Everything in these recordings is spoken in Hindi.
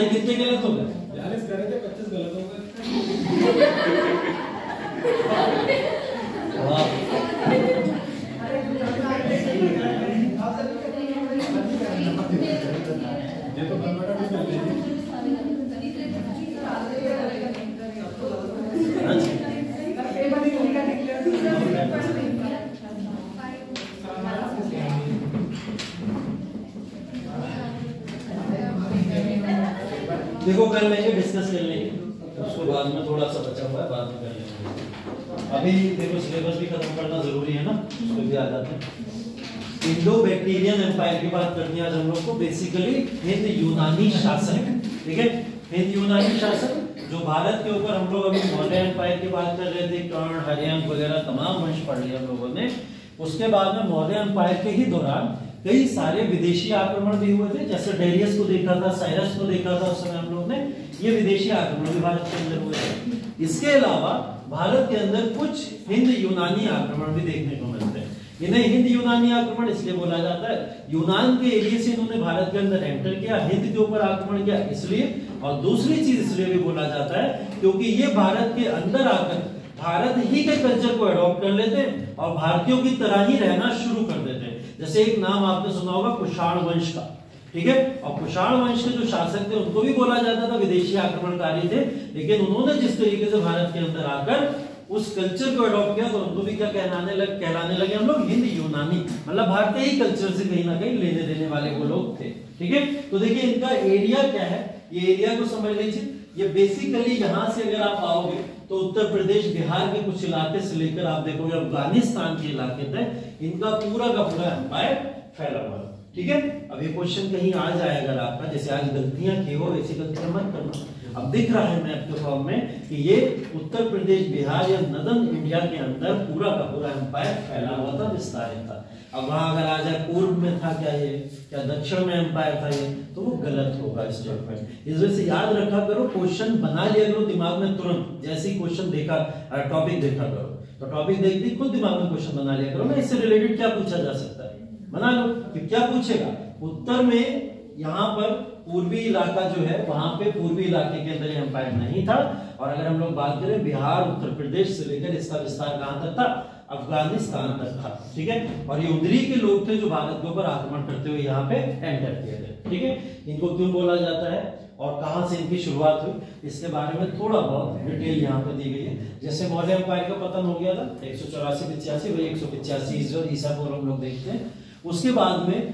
कितने गलत हो गए? 42 करे थे, 25 गलत हो गए। ये तो कन्वर्टर भी कर लेंगे। देखो कर लेंगे, डिस्कस कर लेंगे, उसको बाद में थोड़ा सा बचा हुआ है, बाद में कर लेंगे। अभी देखो सिलेबस भी खत्म करना जरूरी है ना, उसको भी आ जाते हैं। इंडो बैक्टीरियन एम्पायर की बात करनी है आज हम लोग को। बेसिकली हिंद यूनानी शासन, ठीक है, हिंद यूनानी शासन जो भारत के ऊपर हम लोग अभी मौर्य एम्पायर की बात कर रहे थे, कर्ण, हर्यंक वगैरह तमाम वंश पढ़ लिया हम लोगों ने। उसके बाद में मौर्य एम्पायर के ही दौरान कई सारे विदेशी आक्रमण भी हुए थे, जैसे डेरियस को देखा था, साइरस को देखा था, उस समय हम लोग ने ये विदेशी आक्रमण भी भारत के अंदर हुए थे। इसके अलावा भारत के अंदर कुछ हिंद यूनानी आक्रमण भी देखने को मिलते हैं। इन्हें हिंद यूनानी आक्रमण इसलिए बोला जाता है, यूनान के एरिया से इन्होंने भारत के अंदर एंटर किया, हिंद के ऊपर आक्रमण किया इसलिए, और दूसरी चीज इसलिए भी बोला जाता है क्योंकि ये भारत के अंदर आकर भारत ही के कल्चर को अडॉप्ट कर लेते हैं और भारतीयों की तरह ही रहना शुरू कर देते हैं। जैसे एक नाम आपने सुना होगा कुषाण वंश का, ठीक है, और कुषाण वंश के जो शासक थे उनको भी बोला जाता था विदेशी आक्रमणकारी थे, लेकिन उन्होंने जिस तरीके से भारत के अंदर आकर उस कल्चर को अडॉप्ट किया तो उनको भी क्या कहलाने लगे हम लोग हिंद यूनानी, मतलब भारतीय ही कल्चर से कहीं ना कहीं लेने देने वाले वो लोग थे, ठीक है। तो देखिए इनका एरिया क्या है, ये एरिया को समझ लीजिए। ये बेसिकली यहां से अगर आप आओगे तो उत्तर प्रदेश, बिहार के कुछ इलाके से लेकर आप देखोगे अफगानिस्तान के इलाके तक इनका पूरा का पूरा एम्पायर फैला हुआ है, ठीक है। अब ये क्वेश्चन कहीं आ जाएगा आपका, जैसे आज गलतियां की हो वैसी गलतियां मत करना। अब दिख रहा है मैप के फॉर्म में कि ये उत्तर प्रदेश, बिहार या नदन इंडिया के अंदर पूरा का पूरा एम्पायर फैला हुआ था, विस्तारित था। अब वहां अगर आ जाए पूर्व में था क्या ये, क्या दक्षिण में एम्पायर था ये, तो वो गलत होगा स्टेटमेंट। इस वजह से याद रखा करो, क्वेश्चन बना लिया करो दिमाग में तुरंत, जैसे ही क्वेश्चन देखा, टॉपिक देखा करो तो टॉपिक देखते खुद दिमाग में क्वेश्चन बना लिया करो ना, इससे रिलेटेड क्या पूछा जा सकता है बना लो कि क्या पूछेगा। उत्तर में यहाँ पर पूर्वी इलाका जो है, वहां पे पूर्वी इलाके के अंदर एम्पायर नहीं था, और अगर हम लोग बात करें बिहार, उत्तर प्रदेश से लेकर इसका विस्तार कहां तक था, अफगानिस्तान तक था, ठीक है। और ये उधरी के लोग थे जो भारत के ऊपर आक्रमण करते हुए यहाँ पे एंटर किए थे, ठीक है। इनको क्यों बोला जाता है और कहां से इनकी शुरुआत हुई, इसके बारे में थोड़ा बहुत डिटेल यहाँ पे दी गई है। जैसे मौर्य एम्पायर का पतन हो गया था 184-85, वही 185 ईसा पूर्व हम लोग देखते हैं। उसके बाद में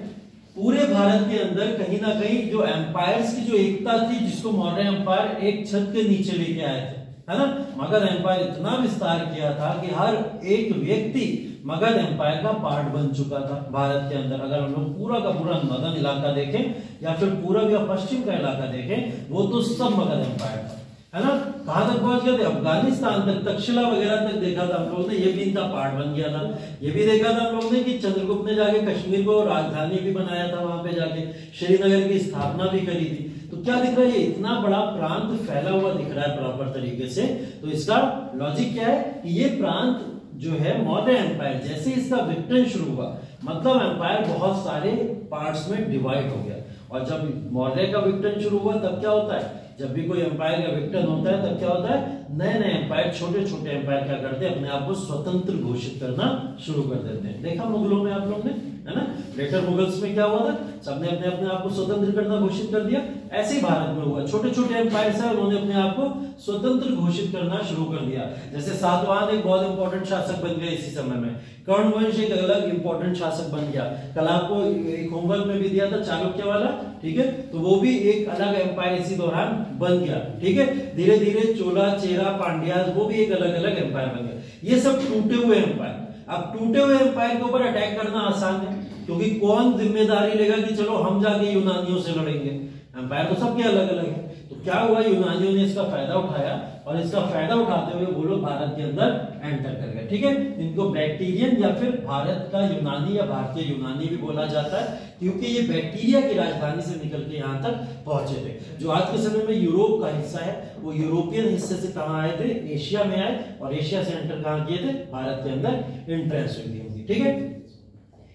पूरे भारत के अंदर कहीं ना कहीं जो एम्पायर्स की जो एकता थी, जिसको मौर्य एम्पायर एक छत के नीचे लेके आए थे, है ना। मगध एम्पायर इतना विस्तार किया था कि हर एक व्यक्ति मगध एम्पायर का पार्ट बन चुका था भारत के अंदर। अगर हम लोग पूरा का पूरा नदन इलाका देखें या फिर पूर्व या पश्चिम का इलाका देखें, वो तो सब मगध एम्पायर था, है ना। कहां तक पहुंच गए थे, अफगानिस्तान तक, तक्षशिला वगैरह तक देखा था हम लोगों ने, ये भी इनका पार्ट बन गया था। ये भी देखा था हम लोगों ने कि चंद्रगुप्त ने जाके कश्मीर को राजधानी भी बनाया था, वहां पे जाके श्रीनगर की स्थापना भी करी थी। तो क्या दिख रहा है, ये इतना बड़ा प्रांत फैला हुआ दिख रहा है प्रॉपर तरीके से। तो इसका लॉजिक क्या है कि ये प्रांत जो है मौर्य एम्पायर, जैसे इसका विघटन शुरू हुआ, मतलब एम्पायर बहुत सारे पार्ट्स में डिवाइड हो गया। और जब मौर्य का विघटन शुरू हुआ तब क्या होता है, जब भी कोई एम्पायर का विघटन होता है तब क्या होता है, नए नए एम्पायर, छोटे छोटे एम्पायर क्या करते हैं, अपने आप को स्वतंत्र घोषित करना शुरू कर देते हैं। देखा मुगलों में आप लोग ने, है ना। लेटर मुगल्स में क्या हुआ था, सबने अपने अपने आप को स्वतंत्र करना घोषित कर दिया। ऐसे ही भारत में हुआ, छोटे छोटे एम्पायर है उन्होंने अपने आप को स्वतंत्र घोषित करना शुरू कर दिया। जैसे सातवाहन एक बहुत इंपॉर्टेंट शासक बन गया इसी समय में, कर्ण वंश एक अलग इंपॉर्टेंट शासक बन गया। कल आपको एक होमवर्क में भी दिया था चालुक्य वाला, ठीक है, तो वो भी एक अलग एम्पायर इसी दौरान बन गया, ठीक है। धीरे धीरे चोला, चेरा, पांड्या वो भी एक अलग अलग एम्पायर बन गया। ये सब टूटे हुए एम्पायर। अब टूटे हुए एम्पायर के ऊपर अटैक करना आसान है, क्योंकि कौन जिम्मेदारी लेगा कि चलो हम जाके यूनानियों से लड़ेंगे, एम्पायर तो सबके अलग अलग है। तो क्या हुआ, यूनानियों ने इसका फायदा उठाया और इसका फायदा उठाते हुए वो लोग भारत के अंदर एंटर कर गए, ठीक है। इनको बैक्टीरियन या फिर भारत का यूनानी या भारतीय यूनानी भी बोला जाता है, क्योंकि ये बैक्टीरिया की राजधानी से निकल के यहाँ तक पहुंचे थे। जो आज के समय में यूरोप का हिस्सा है, वो यूरोपियन हिस्से से कहाँ आए थे, एशिया में आए, और एशिया से एंटर कहाँ किए थे, भारत के अंदर एंट्रेंस हुई थी, ठीक है।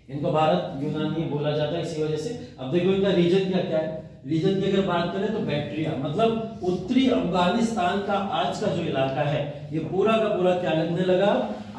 इनको भारत यूनानी बोला जाता है इसी वजह से। अब देखो इनका रीजन क्या है। रीजन की अगर बात करें तो बैक्टीरिया, मतलब उत्तरी अफगानिस्तान का आज का जो इलाका है, ये पूरा का पूरा क्या लगने लगा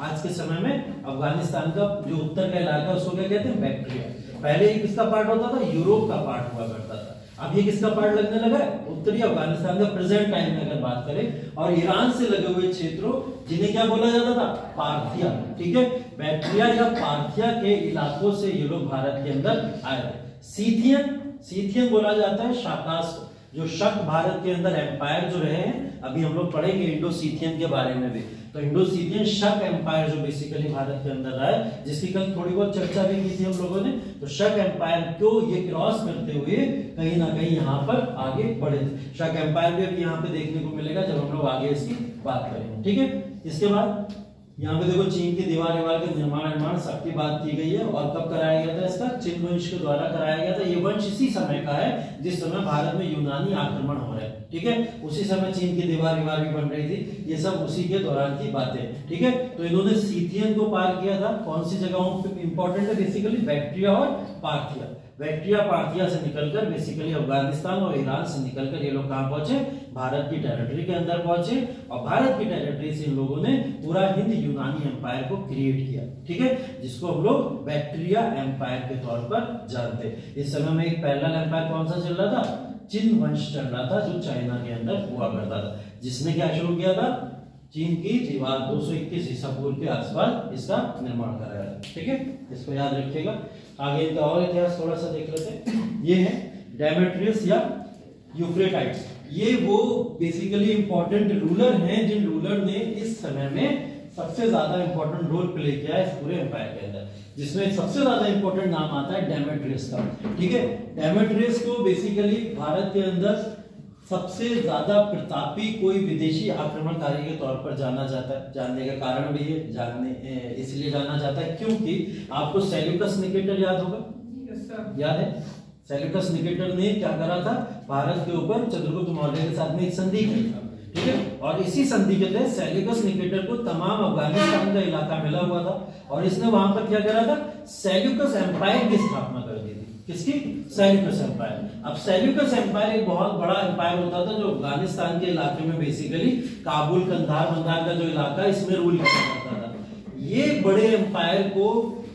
आज के समय में, अफगानिस्तान का जो उत्तर का इलाका है उसको क्या कहते हैं, बैक्टीरिया। पहले ये किसका पार्ट होता था, यूरोप का पार्ट हुआ करता था। अब ये किसका पार्ट लगने लगा है, उत्तरी अफगानिस्तान का प्रेजेंट टाइम में अगर बात करें, और ईरान से लगे हुए क्षेत्रों जिन्हें क्या बोला जाता था, पार्थिया, ठीक है। बैक्टीरिया या पार्थिया के इलाकों से ये लोग भारत के अंदर आए थे। सीथियन बोला जाता है शाकास को, जो शक भारत के अंदर एम्पायर जो रहे हैं, अभी हम लोग पढ़ेंगे इंडो सीथियन के बारे में भी। तो इंडो सीथियन शक एम्पायर जो बेसिकली भारत के अंदर आए, जिसकी कल थोड़ी बहुत चर्चा भी की थी हम लोगों ने। तो शक एम्पायर को ये क्रॉस करते हुए कहीं ना कहीं यहाँ पर आगे बढ़े थे। शक एम्पायर भी अभी यहाँ पे देखने को मिलेगा जब हम लोग आगे इसकी बात करेंगे, ठीक है। इसके बाद यहाँ पे देखो चीन की दीवार के निर्माण सबकी बात की गई है, और कब कराया गया था इसका, चिन वंश के द्वारा कराया गया था। ये वंश इसी समय का है जिस समय भारत में यूनानी आक्रमण हो रहे हैं, ठीक है। उसी समय चीन की दीवार भी बन रही थी, ये सब उसी के दौरान की बातें, ठीक है। तो इन्होंने सीथियन को पार किया था। कौन सी जगहों पे इंपॉर्टेंट है, बेसिकली बैक्टीरिया और पार्थिया। बैक्टीरिया पार्थिया से निकलकर बेसिकली अफगानिस्तान और ईरान से निकलकर ये लोग कहां पहुंचे, भारत की टेरिटरी के अंदर पहुंचे, और भारत की टेरिटरी से इन लोगों ने पूरा हिंद यूनानी एम्पायर को क्रिएट किया, ठीक है, जिसको हम लोग बैक्टीरिया एम्पायर के तौर पर जानते हैं। इस समय में एक पैरेलल एम्पायर कौन सा चल रहा था, चिन वंश चल रहा था, जो चाइना के अंदर हुआ करता था, जिसने क्या शुरू किया था, चीन की दीवार 221 ईसा पूर्व के आसपास इसका निर्माण कराया था, ठीक है। इसको याद रखिएगा। आगे इनका और इतिहास थोड़ा सा देख लेते हैं। ये है डेमेट्रियस या यूफ्रेटाइड्स। ये वो बेसिकली इंपॉर्टेंट रूलर हैं जिन रूलर ने इस समय में सबसे ज्यादा इंपॉर्टेंट रोल प्ले किया है इस पूरे एम्पायर के अंदर, जिसमें सबसे ज्यादा इंपॉर्टेंट नाम आता है डेमेट्रियस का, ठीक है। डेमेट्रियस को बेसिकली भारत के अंदर सबसे ज्यादा प्रतापी कोई विदेशी आक्रमणकारी के तौर पर जाना जाता है। जानने का कारण भी है, इसलिए जाना जाता है क्योंकि आपको सेल्यूकस निकेटर याद होगा, याद है। सेल्यूकस निकेटर ने क्या करा था, भारत के ऊपर चंद्रगुप्त मौर्य के साथ में एक संधि की था, ठीक है। और इसी संधि के तहत सेल्यूकस निकेटर को तमाम अफगानिस्तान का इलाका मिला हुआ था, और इसने वहां पर क्या करा था, सेल्यूकस एम्पायर की स्थापना कर दी थी। किसकी, सेल्यूकस एम्पायर। अब सेल्यूकस एम्पायर एक बहुत बड़ा एम्पायर होता था जो अफगानिस्तान के इलाके में बेसिकली काबुल, कंधार मंदार का जो इलाका है इसमें रूल किया करता था। ये बड़े एम्पायर को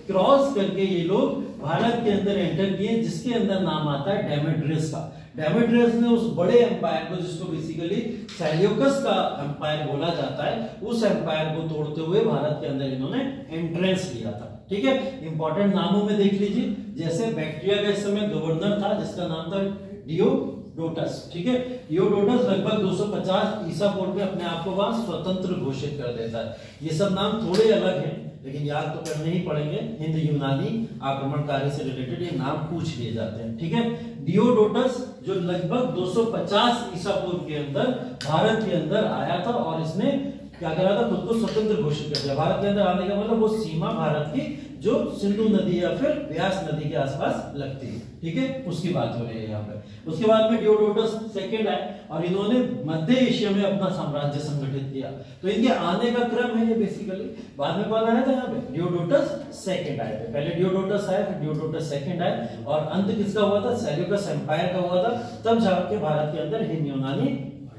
क्रॉस करके ये लोग भारत के अंदर एंटर किए, जिसके अंदर नाम आता है डेमेट्रियस का। डेमेट्रियस ने उस बड़े एम्पायर को, जिसको बेसिकली सेल्यूकस का एम्पायर बोला जाता है, उस एम्पायर को तोड़ते हुए भारत के अंदर इन्होंने एंट्रेंस लिया था, ठीक है। इंपॉर्टेंट नामों में देख लीजिए, जैसे बैक्टीरिया का इस समय गवर्नर था जिसका नाम था डियोडोटस, ठीक है। डियोडोटस लगभग 250 ईसा पूर्व में अपने आप को वहां स्वतंत्र घोषित कर देता है। ये सब नाम थोड़े अलग हैं, लेकिन याद तो करने ही पड़ेंगे। हिंद यूनानी आक्रमणकारी से रिलेटेड ये नाम पूछ लिए जाते हैं, ठीक है। डियोडोटस जो लगभग 250 ईसा पूर्व के अंदर भारत के अंदर आया था, और इसने क्या करा था, खुद को स्वतंत्र घोषित कर दिया। भारत के अंदर आने का मतलब वो सीमा भारत की जो सिंधु नदी या फिर व्यास नदी के आसपास लगती है, ठीक है, उसकी बात हो रही है यहाँ पे। उसके बाद में डियोडोटस सेकंड आए, और इन्होंने मध्य एशिया में अपना साम्राज्य संगठित किया। तो इनके आने का क्रम है ये बेसिकली, बाद में कौन आया था यहाँ पे, डियोडोटस सेकंड आए थे। पहले डियोडोटस आए, फिर डियोडोटस सेकंड आए, और अंत किसका हुआ था, सेल्यूकस एम्पायर का हुआ था। तब जाके भारत के अंदर हिंद यूनानी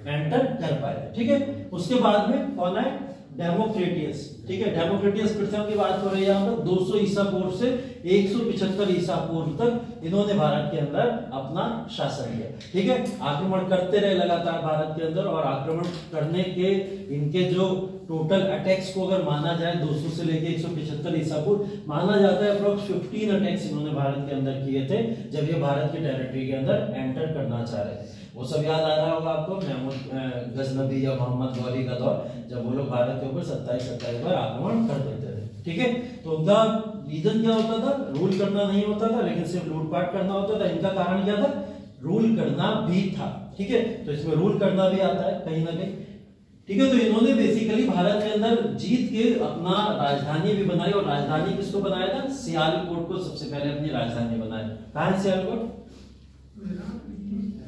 एंटर कर पाए, ठीक है। उसके बाद में कौन आए, डेमोक्रेटियस, ठीक है। डेमोक्रेटियस प्रथम की बात हो रही है यहाँ पर 200 ईसा पूर्व से 175 ईसा पूर्व तक इन्होंने भारत के अंदर अपना शासन किया, ठीक है। आक्रमण करते रहे लगातार भारत के अंदर, और आक्रमण करने के इनके जो टोटल अटैक्स को अगर माना जाए 200 से लेके 175 ईसा पूर्व, माना जाता है अप्रोक्स 15 अटैक्स इन्होंने भारत के अंदर किए थे जब ये भारत के टेरिटरी के अंदर एंटर करना चाह रहे थे। वो सब याद आ रहा होगा आपको, महमूद गजनबी या मोहम्मद गौरी का दौर, जब वो लोग भारत के ऊपर 27 बार आक्रमण कर देते थे, ठीक है। तो उनका रीजन क्या होता था? रूल करना नहीं होता था, लेकिन सिर्फ लूटपाट करना होता था। इनका कारण क्या था? रूल करना भी था, ठीक है। तो इसमें रूल करना भी आता है कहीं ना कहीं, ठीक है। तो इन्होंने बेसिकली भारत के अंदर जीत के अपना राजधानी भी बनाई, और राजधानी किसको बनाया था? सियालकोट को सबसे पहले अपनी राजधानी बनाया। कहां है सियालकोट?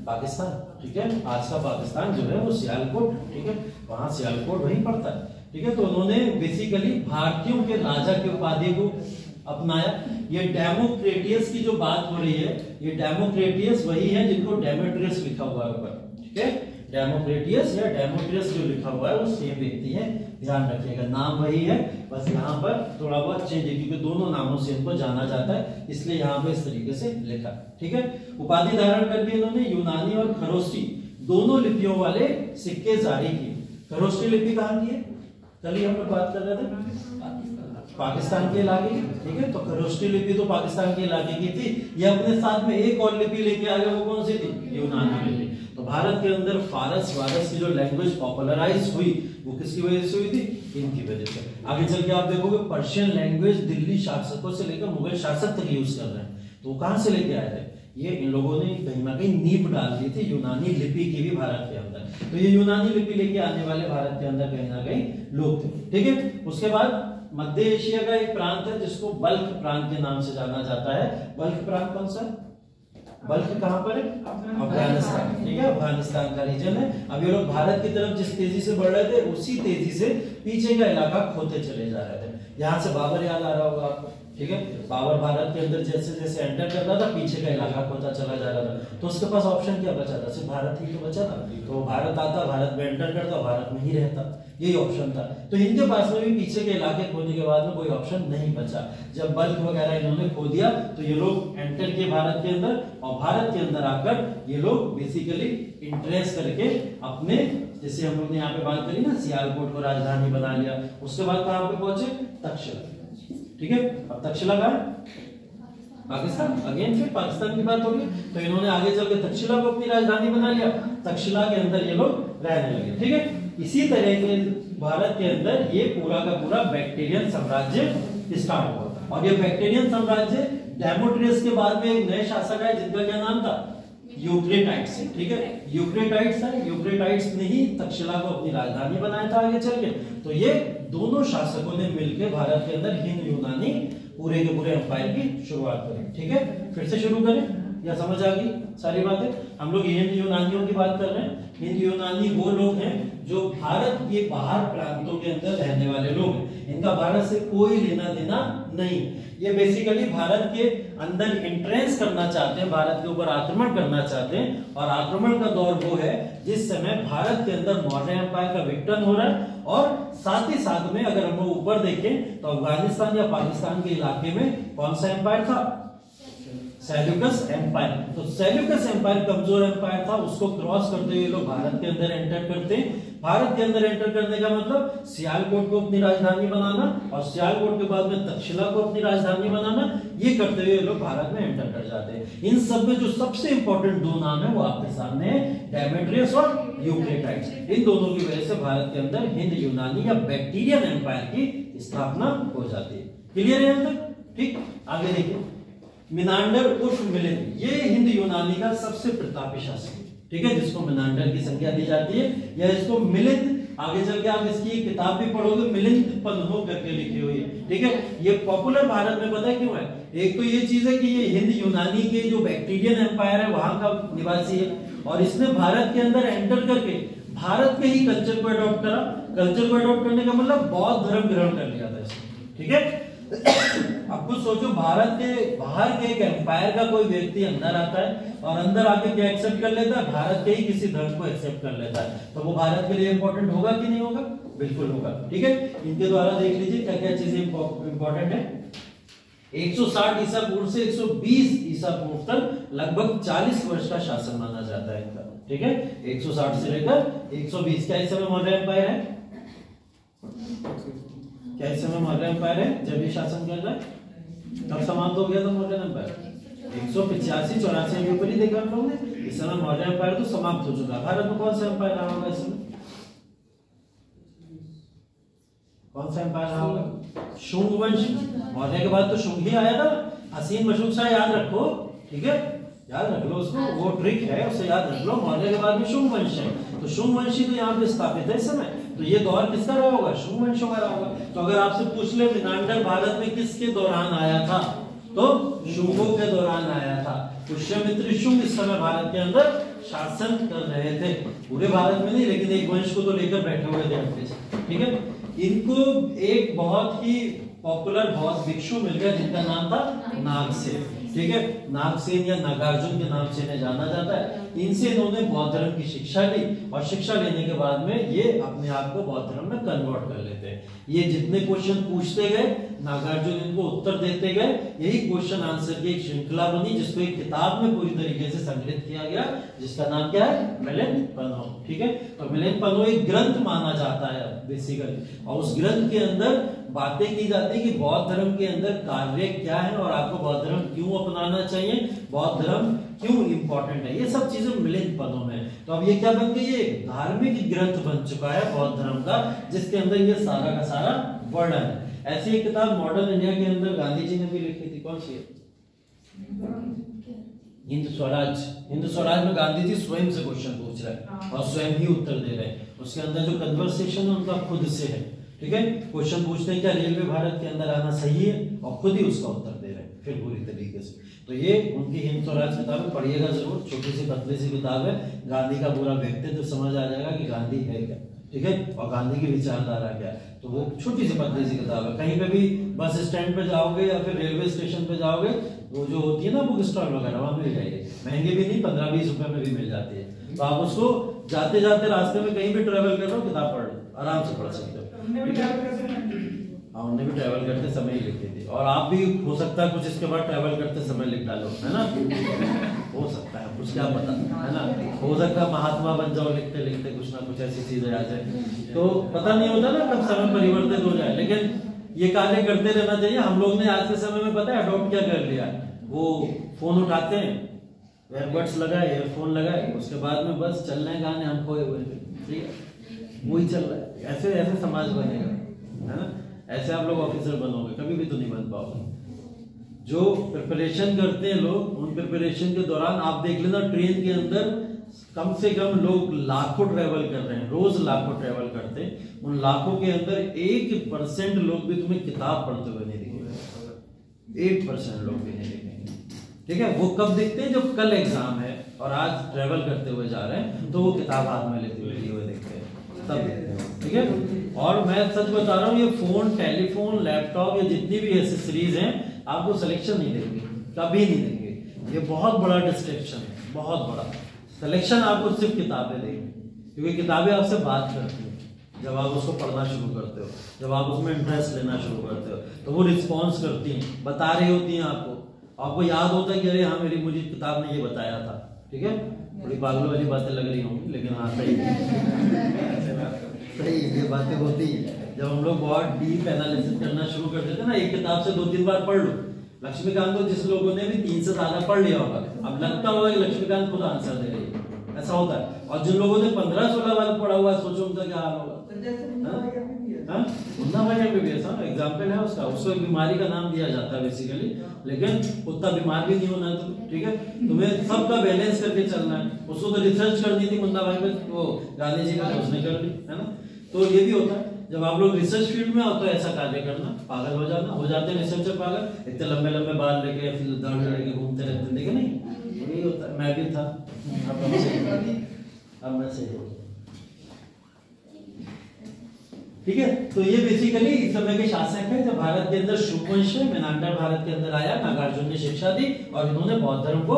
पाकिस्तान, ठीक है। आज का पाकिस्तान जो है वो सियालकोट, ठीक है, वहां सियालकोट वहीं पड़ता है, ठीक है। तो उन्होंने बेसिकली भारतीयों के राजा की उपाधि को अपनाया। ये डेमोक्रेटियस की जो बात हो रही है, ये डेमोक्रेटियस वही है जिनको डेमेट्रियस लिखा हुआ है ऊपर, ठीक है। डेमोक्रेटियस या डेमोट्रियस जो लिखा हुआ है वो सेम व्यक्ति है, ध्यान रखिएगा। नाम वही है, बस यहाँ पर थोड़ा बहुत चेंज है क्योंकि दोनों नामों से इनको जाना जाता है, इसलिए यहाँ पे इस तरीके से लिखा, ठीक है। उपाधि धारण करके इन्होंने यूनानी और खरोष्टी दोनों लिपियों वाले सिक्के जारी किए। खरोष्टी लिपि कहाँ की है? कल ही हम लोग बात कर रहे थे, पाकिस्तान के इलाके की, ठीक है। तो खरोष्टी लिपि तो पाकिस्तान के इलाके की थी। ये अपने साथ में एक और लिपि लेके आ गए, वो कौन सी थी? यूनानी लिपि। तो भारत के अंदर फारस की जो लैंग्वेज पॉपुलराइज हुई वो किसकी वजह से हुई थी? इनकी वजह से। आगे चल के आप देखोगे पर्शियन लैंग्वेज दिल्ली शासकों से लेकर मुगल शासक तक यूज कर रहे हैं। तो वो कहां से लेके आए थे? ये इन लोगों ने कहीं ना कहीं नींव डाल दी थी यूनानी लिपि की भी भारत के अंदर। तो ये यूनानी लिपि लेके आने वाले भारत के अंदर कहीं ना कहीं लोग थे, ठीक है। उसके बाद मध्य एशिया का एक प्रांत है जिसको बल्ख प्रांत के नाम से जाना जाता है। बल्ख प्रांत कौन सा? बल्ख कहां पर है? अफगानिस्तान, ठीक है। अफगानिस्तान का रीजन है। अब ये लोग भारत की तरफ जिस तेजी से बढ़ रहे थे उसी तेजी से पीछे का इलाका खोते चले जा रहे थे। यहां से बाबर याद आ रहा होगा आपको, ठीक है। बाबर भारत के अंदर जैसे जैसे एंटर कर रहा था पीछे का इलाका खोता चला जा रहा था, तो उसके पास ऑप्शन क्या बचा था? सिर्फ भारत ही तो बचा था। तो भारत आता, भारत में एंटर करता, भारत में ही रहता, यही ऑप्शन था। तो इनके पास में भी पीछे के इलाके खोने के बाद में कोई ऑप्शन नहीं बचा। जब बल्ख वगैरह इन्होंने खो दिया तो ये लोग एंटर किए भारत के अंदर, और भारत के अंदर आकर ये लोग बेसिकली इंटरेस्ट करके अपने, जैसे हम लोग ने यहाँ पे बात करी ना, सियालकोट को राजधानी बना लिया। उसके बाद कहां पे पहुंचे? तक्षशिला, ठीक है। अब तक्षशिला कहां है? पाकिस्तान। अगेन फिर पाकिस्तान की बात होगी, तो इन्होंने आगे चल के तक्षशिला को अपनी राजधानी बना लिया। तक्षशिला के अंदर ये लोग रहने लगे, ठीक है। इसी तरह के भारत के अंदर ये पूरा का पूरा बैक्टीरियन साम्राज्य स्टार्ट हुआ। और ये बैक्टीरियन साम्राज्य डेमोट्रियस के बाद में एक नए शासक आए जिनका क्या नाम था? यूक्रेटाइड्स, ठीक है। यूक्रेटाइड्स है, यूक्रेटाइड्स ने ही तक्षशिला को अपनी राजधानी बनाया था आगे चल के। तो ये दोनों शासकों ने मिलकर भारत के अंदर हिंद यूनानी पूरे के पूरे एम्पायर की शुरुआत करी, ठीक है। फिर से शुरू करें, या समझ आ गई सारी बातें? हम लोग हिंद यूनानियों की बात कर रहे हैं। हिंद यूनानी वो लोग हैं जो भारत के बाहर प्रांतों के अंदर रहने वाले लोग हैं। इनका भारत से कोई लेना देना नहीं। ये बेसिकली भारत के अंदर एंट्रेंस करना चाहते हैं, भारत के ऊपर आक्रमण करना चाहते हैं। और आक्रमण का दौर वो है जिस समय भारत के अंदर मौर्य एम्पायर का विघटन हो रहा है, और साथ ही साथ में अगर हम लोग ऊपर देखें तो अफगानिस्तान या पाकिस्तान के इलाके में कौन सा एम्पायर था? Seleucus empire. तो सेल्यूकस एम्पायर कमजोर एम्पायर था, उसको क्रॉस करते हुए लोग भारत के अंदर एंटर करते हैं। भारत के अंदर एंटर करने का मतलब सियालकोट को अपनी राजधानी बनाना, और सियालकोट के बाद में तक्षशिला को अपनी राजधानी बनाना। ये करते हुए लोग भारत में एंटर कर जाते हैं। इन सब में जो सबसे इंपॉर्टेंट दो नाम है वो आपके सामने है, डेमेट्रियस और यूक्रेटाइड्स। इन दोनों की वजह से भारत के अंदर हिंद यूनानी या बैक्टीरियन एम्पायर की स्थापना हो जाती है। क्लियर है यहां तक? ठीक, आगे देखिए। मिनांडर उर्फ मिलिंद, ये हिंद यूनानी का सबसे प्रतापी शासक है, ठीक है, जिसको मिनांडर की संज्ञा दी जाती है, या इसको मिलिंद, आगे चल के आप इसकी किताब भी पढ़ोगे, मिलिंद पन्हो करके लिखी हुई है, ठीक है। ये पॉपुलर भारत में पता है क्यों है? एक तो ये चीज है कि ये हिंद यूनानी के जो बैक्टीरियन एम्पायर है वहां का निवासी है, और इसने भारत के अंदर एंटर करके भारत के ही कल्चर को अडॉप्ट करा। कल्चर को अडॉप्ट करने का मतलब बौद्ध धर्म ग्रहण कर लिया था इसने, ठीक है। अब कुछ सोचो, भारत के बाहर के एक एम्पायर का कोई व्यक्ति अंदर आता है और अंदर आके क्या एक्सेप्ट कर लेता है, भारत के ही किसी धर्म को एक्सेप्ट कर लेता है, तो वो भारत के लिए इंपॉर्टेंट होगा कि नहीं होगा? बिल्कुल होगा। ठीक है, इनके द्वारा देख लीजिए क्या क्या चीजें इंपॉर्टेंट है। 160 ईसा पूर्व से 120 ईसा पूर्व तक लगभग 40 वर्ष का शासन माना जाता है इनका। ठीक है, 160 से लेकर 120। क्या इस समय मौर्य एम्पायर है? क्या इस समय मौर्य एम्पायर है जब ये शासन कर रहा है? कब समाप्त हो गया था मौर्य एम्पायर? 185-84 के ऊपर ही देखा हम लोग ने। इस समय मौर्य एम्पायर तो समाप्त हो चुका है। भारत में कौन सा एम्पायर रहा होगा इस समय? कौन सा एम्पायर रहा होगा? शुंग वंश। मौर्य के बाद तो शुंग ही आया था। हसीन मशूक शाह याद रखो, ठीक है, याद रख लो उसको, वो ट्रिक है, उसे याद रख लो। मौर्य के बाद में शुंग वंश है, तो शुंग वंशी तो यहाँ पे स्थापित है इस समय। तो ये दौर किसका रहा होगा? शुंग वंशों का रहा होगा। तो अगर आपसे पूछ ले मिनांडर भारत में किसके दौरान आया था, तो शुंगों के दौरान आया था। पुष्यमित्र शुंग इस समय भारत के अंदर शासन कर रहे थे। पूरे भारत में नहीं, लेकिन एक वंश को तो लेकर बैठे हुए थे अपने। ठीक है, इनको एक बहुत ही पॉपुलर बौद्ध भिक्षु मिल गया जिनका नाम था नागसेन। ठीक है, नागसेन या नागार्जुन के नाम से इन्हें जाना जाता है। इनसे इन्होंने बौद्ध धर्म की शिक्षा ली और शिक्षा लेने के बाद में ये अपने आप को बौद्ध धर्म में कन्वर्ट कर लेते हैं। ये जितने क्वेश्चन पूछते गए नागार्जुन इनको उत्तर देते गए, यही क्वेश्चन आंसर की एक श्रृंखला बनी जिसको एक किताब में पूरी तरीके से संकलित किया गया, जिसका नाम क्या है? मिलेनपनो। ठीक है, तो मिलेनपनो एक ग्रंथ माना जाता है बेसिकली, और उस ग्रंथ के अंदर बातें की जाती है कि बौद्ध धर्म के अंदर कार्य क्या है और आपको बौद्ध धर्म क्यों अपनाना चाहिए, बौद्ध धर्म क्यों इंपॉर्टेंट है, ये सब चीजें मिलेनपनो में। तो अब ये क्या बन गई? ये धार्मिक ग्रंथ बन चुका है बौद्ध धर्म का, जिसके अंदर ये सारा का सारा वर्णन है। ऐसी एक किताब मॉडर्न इंडिया के अंदर गांधी जी ने भी लिखी थी, कौन सी है? हिंद स्वराज। हिंद स्वराज में गांधी जी स्वयं से क्वेश्चन पूछ रहे हैं और स्वयं ही उत्तर दे रहे हैं। उसके अंदर जो कन्वर्सेशन है उनका खुद से है। ठीक है, क्वेश्चन पूछते हैं क्या रेलवे भारत के अंदर आना सही है, और खुद ही उसका उत्तर दे रहे हैं फिर पूरी तरीके से। तो ये उनकी हिंद स्वराज किताब पढ़िएगा जरूर, छोटी सी पतली सी किताब है। गांधी का पूरा व्यक्तित्व समझ आ जाएगा कि गांधी है क्या, ठीक है, और गांधी की विचारधारा क्या है। तो वो छोटी सी पतली सी किताब है। कहीं पे भी बस स्टैंड पे जाओगे या फिर रेलवे स्टेशन पे जाओगे, वो जो होती है ना बुक स्टॉल वगैरह, वहां मिल जाएगी। महंगे भी नहीं, 15-20 रुपए में भी मिल जाती है। तो आप उसको जाते जाते रास्ते में कहीं भी ट्रेवल कर रहे हो, किताब पढ़ लो, आराम से पढ़ सकते हो। हाँ, उन्हें भी ट्रैवल करते समय ही लिखी थी, और आप भी हो सकता है कुछ इसके बाद ट्रैवल करते समय लिख डालो, है ना? हो सकता है, कुछ क्या पता, है ना? हो सकता है महात्मा बन जाओ लिखते लिखते, कुछ ना कुछ ऐसी चीजें आ जाए, तो पता नहीं होता ना कब समय परिवर्तित हो जाए। लेकिन ये कार्य करते रहना चाहिए। हम लोग ने आज के समय में पता है अडॉप्ट क्या कर लिया, वो फोन उठाते हैं, एयरबड्स लगाए, ईयरफोन लगाए, उसके बाद में बस चल रहे गाने, हम खोए हुए, ठीक है, वही चल रहा है। ऐसे ऐसे समाज बनेगा, है ना? ऐसे आप लोग ऑफिसर बनोगे, कभी भी तो नहीं बन पाओगे। जो प्रिपरेशन करते हैं लोग, उन प्रिपरेशन के दौरान आप देख लेना ट्रेन के अंदर कम से कम लोग लाखों ट्रेवल कर रहे हैं, रोज लाखों ट्रेवल करते हैं। उन लाखों के अंदर 1% लोग भी तुम्हें किताब पढ़ते हुए नहीं दिखेंगे, 1% लोग भी नहीं दिखेंगे। ठीक है, वो कब दिखते हैं? जब कल एग्जाम है और आज ट्रेवल करते हुए जा रहे हैं, तो वो किताब हाथ में लेते हुए दिखते हैं, तब दिखते हैं। ठीक है, और मैं सच बता रहा हूँ, ये फोन, टेलीफोन, लैपटॉप, ये जितनी भी एसेसरीज हैं, आपको सिलेक्शन नहीं देंगे, कभी नहीं देंगे। ये बहुत बड़ा डिस्ट्रैक्शन है, बहुत बड़ा। सिलेक्शन आपको सिर्फ किताबें देंगे, क्योंकि किताबें आपसे बात करती हैं। जब आप उसको पढ़ना शुरू करते हो, जब आप उसमें इंटरेस्ट लेना शुरू करते हो, तो वो रिस्पॉन्स करती हैं, बता रही होती हैं आपको याद होता है कि अरे हाँ, मुझे किताब ने ये बताया था। ठीक है, थोड़ी पागलों वाली बातें लग रही होंगी, लेकिन हाँ सही सही ये बातें होती है। जब हम लोग बहुत डीप एनालिसिस करना शुरू कर देते हैं ना, एक किताब से 2-3 बार पढ़ लो। लक्ष्मीकांत को जिस लोगों ने भी 3 से ज्यादा पढ़ लिया होगा, अब लगता होगा कि लक्ष्मीकांत खुद आंसर दे रही है, ऐसा होता है। और जिन लोगों ने 15-16 बार पढ़ा हुआ है, सोचो उनका क्या हाल होगा। मुन्ना भाई एमबीबीएस एग्जाम्पल है उसका, उसको एक बीमारी का नाम दिया जाता है बेसिकली, लेकिन उतना बीमार भी नहीं होना है। तो ठीक है, तुम्हें सबका बैलेंस करके चलना है। उसको तो रिसर्च करनी थी मुन्ना भाई पे, वो गांधी जी का उसने कर ली, है ना? तो ये भी होता है, जब आप लोग रिसर्च फील्ड में आओ तो ऐसा कार्य करना, पागल हो जाना, हो जाते हैं रिसर्चर पागल, इतने लंबे लंबे बाल लेके फिर दाढ़ी लेके घूमते रहते, देखे नहीं, यही होता है। मैं भी था, अब मैं सही हो। ठीक है। तो ये बेसिकली इस समय के शासक है जब भारत के अंदर शुकवंश है, मेनांडर भारत के अंदर आया, नागार्जुन ने शिक्षा दी और इन्होंने बौद्ध धर्म को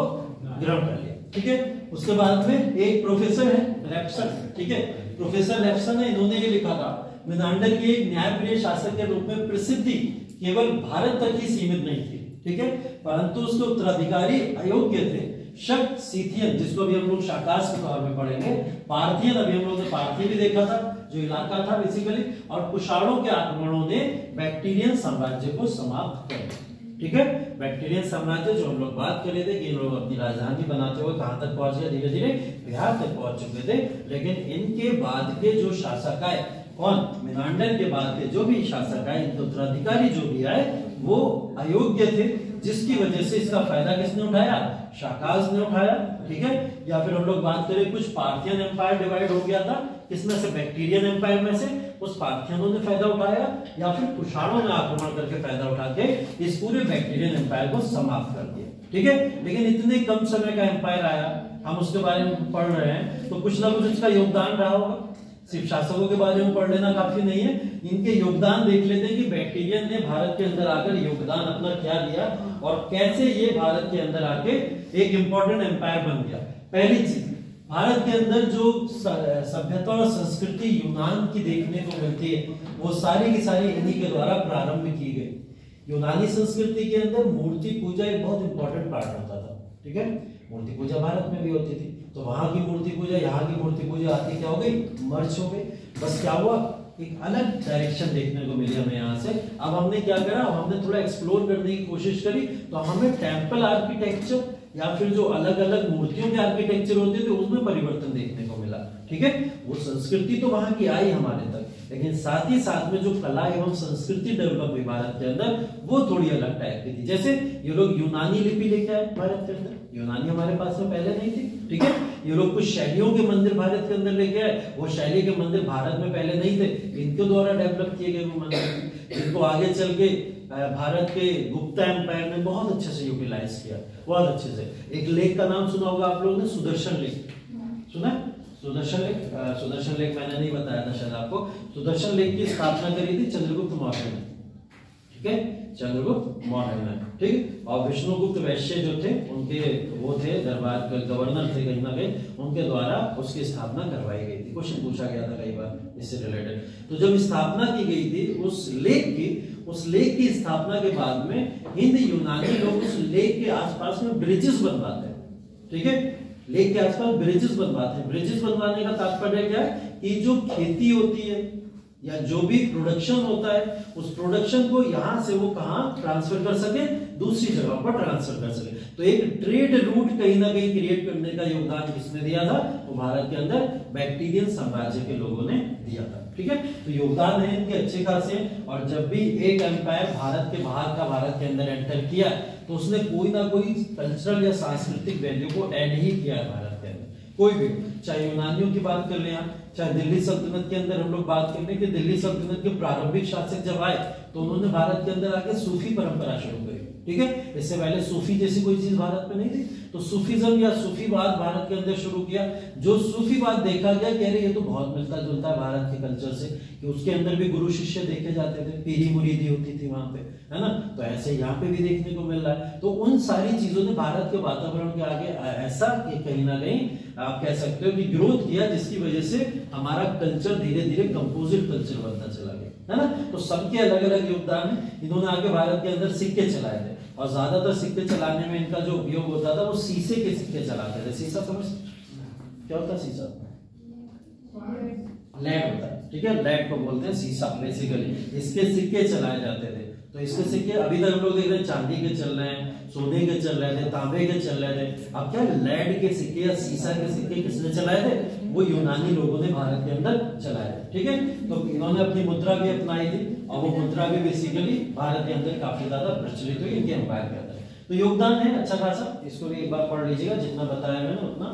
ग्रहण कर लिया, ठीक है। उसके बाद में एक प्रोफेसर है रेप्सन, ठीक है, प्रोफेसर रेप्सन है, इन्होंने ये लिखा था मेनांडर की एक न्यायप्रिय शासक के रूप में प्रसिद्धि केवल भारत तक ही सीमित नहीं थी, ठीक है, परंतु उसके उत्तराधिकारी अयोग्य थे। शक सीथियन, जिसको अभी हम लोग शाकास के तौर में पढ़ेंगे, पार्थियन, अभी हम लोग ने पार्थी भी देखा था जो इलाका था बेसिकली, और कुषाणों के आक्रमणों ने बैक्टीरियन साम्राज्य को समाप्त कर दिया, ठीक है। बैक्टीरियन साम्राज्य जो हम लोग बात कर रहे थे कि इन लोग अपनी राजधानी बनाते हुए कहां तक पहुंच गए, धीरे धीरे बिहार तक पहुंच चुके थे। लेकिन इनके बाद के जो शासक आए, कौन, मेनांडर के बाद के जो भी शासक आए, इनके उत्तराधिकारी जो भी आए वो अयोग्य थे, जिसकी वजह से इसका फायदा किसने उठाया, शाकास ने उठाया, ठीक है। या फिर हम लोग बात करें कुछ पार्थियन एम्पायर डिवाइड हो गया था, किसमें से, बैक्टीरियन एम्पायर में से, उस पार्थियनों ने फायदा उठाया या फिर कुषाणों ने आक्रमण करके फायदा उठा के इस पूरे बैक्टीरियन एम्पायर को समाप्त कर दिया, ठीक है। लेकिन इतने कम समय का एम्पायर आया, हम उसके बारे में पढ़ रहे हैं तो कुछ ना कुछ इसका योगदान रहा होगा। सिर्फ शासकों के बारे में पढ़ लेना काफी नहीं है, इनके योगदान देख लेते हैं कि बैक्टीरियन ने भारत के अंदर आकर योगदान अपना क्या दिया और कैसे ये भारत के अंदर आके एक इंपॉर्टेंट एम्पायर बन गया। पहली चीज, भारत के अंदर जो सभ्यता और संस्कृति यूनान की देखने को मिलती है वो सारी की सारी इन्हीं के द्वारा प्रारंभ की गई। यूनानी संस्कृति के अंदर मूर्ति पूजा एक बहुत इंपॉर्टेंट पार्ट होता था, ठीक है। मूर्ति पूजा भारत में भी होती थी, तो वहां की मूर्ति पूजा यहाँ की मूर्ति पूजा आती क्या हो गई, मर्ज हो गई। बस क्या हुआ, एक अलग डायरेक्शन देखने को मिली हमें यहाँ से। अब हमने क्या करा, हमने थोड़ा एक्सप्लोर करने की कोशिश करी, तो हमें टेम्पल आर्किटेक्चर या फिर जो अलग अलग मूर्तियों के आर्किटेक्चर होते थे उसमें परिवर्तन देखने को मिला, ठीक है। वो संस्कृति तो वहां की आई हमारे तक, लेकिन साथ ही साथ में जो कला एवं संस्कृति डेवलप हुई भारत के अंदर वो थोड़ी अलग टाइप की थी। जैसे ये लोग यूनानी लिपि लेके आए भारत के अंदर, यूनानी हमारे पास में पहले नहीं थी, ठीक है। ये लोग कुछ शैलियों के मंदिर भारत के अंदर लेके आए, वो शैली के मंदिर भारत में पहले नहीं थे, इनके द्वारा डेवलप किए गए वो मंदिर, जिनको आगे चल के भारत के गुप्ता एम्पायर ने बहुत अच्छे से यूटिलाइज किया, बहुत अच्छे से। एक लेक का नाम सुना होगा आप लोगों ने, सुदर्शन लेक, सुना? सुदर्शन लेक, सुदर्शन लेक मैंने नहीं बताया था शायद आपको। सुदर्शन लेक की स्थापना करी थी चंद्रगुप्त मौर्य ने, ठीक है, चंद्रगुप्त मौर्य ने, ठीक। और विष्णुगुप्त वैश्य जो थे उनके वो थे दरबार के गवर्नर थे कहीं ना कहीं, उनके द्वारा उसकी स्थापना करवाई गई थी। क्वेश्चन पूछा गया था कई बार इससे रिलेटेड। तो जब स्थापना की गई थी उस लेक की स्थापना के बाद में हिंद यूनानी लोग उस लेक के आसपास में ब्रिजेस बनवाते हैं, ठीक है, लेक के आसपास ब्रिजेस बनवाते हैं। ब्रिजेस बनवाने का तात्पर्य क्या है कि जो खेती होती है या जो भी प्रोडक्शन होता है उस प्रोडक्शन को यहां से वो कहां ट्रांसफर कर सके, दूसरी जगह पर ट्रांसफर कर सके। तो एक ट्रेड रूट कहीं ना कहीं क्रिएट करने का योगदान किसने दिया था, वो भारत के अंदर बैक्टीरियन साम्राज्य के लोगों ने दिया था, ठीक है। तो योगदान है इनके अच्छे खासे। और जब भी एक एम्पायर भारत के बाहर का भारत के अंदर एंटर किया तो उसने कोई ना कोई कल्चरल या सांस्कृतिक वैल्यू को ऐड ही किया है भारत के अंदर, कोई भी, चाहे यूनानियों की बात कर लें, चाहे दिल्ली सल्तनत के अंदर हम लोग बात करने कि दिल्ली सल्तनत के प्रारंभिक शासक जब आए तो उन्होंने भारत के अंदर आके सूफी परंपरा शुरू करी, ठीक है। इससे पहले सूफी जैसी कोई चीज भारत में नहीं थी, तो सूफीज्म या सूफीवाद भारत के अंदर शुरू किया। जो सूफीवाद देखा गया कह रहे ये तो बहुत मिलता जुलता है भारत के कल्चर से, कि उसके अंदर भी गुरु शिष्य देखे जाते थे, पीरी मुरीदी होती थी वहां पे, है ना। तो ऐसे यहाँ पे भी देखने को मिल रहा है। तो उन सारी चीजों ने भारत के वातावरण के आगे ऐसा कि कहीं ना कहीं आप कह सकते हो कि ग्रोथ किया, जिसकी वजह से हमारा कल्चर धीरे धीरे कंपोजिट कल्चर बनता चला गया, है ना। तो सबके अलग अलग योगदान है। इन्होंने आगे भारत के अंदर सिक्के चलाए थे और ज्यादातर सिक्के चलाने में इनका जो उपयोग होता था वो शीशे के सिक्के चलाते थे। शीशा समझ क्या होता है? शीशा लेड होता है, ठीक है, लेड को बोलते हैं शीशा बेसिकली। इसके सिक्के चलाए जाते थे। तो इसके सिक्के अभी तक हम लोग देख रहे हैं चांदी के चल रहे हैं, सोने के चल रहे थे, तांबे के चल रहे थे। अब क्या लेड के सिक्के या शीशा के सिक्के किसने चलाए थे? वो यूनानी लोगों ने भारत के अंदर चलाए थे, ठीक है। तो इन्होंने अपनी मुद्रा भी अपनाई थी और वो मुद्रा भी बेसिकली भारत के अंदर काफी ज्यादा प्रचलित हुई इनके एम्पायर के अंदर। तो योगदान है अच्छा खासा, इसको भी एक बार पढ़ लीजिएगा, जितना बताया मैंने उतना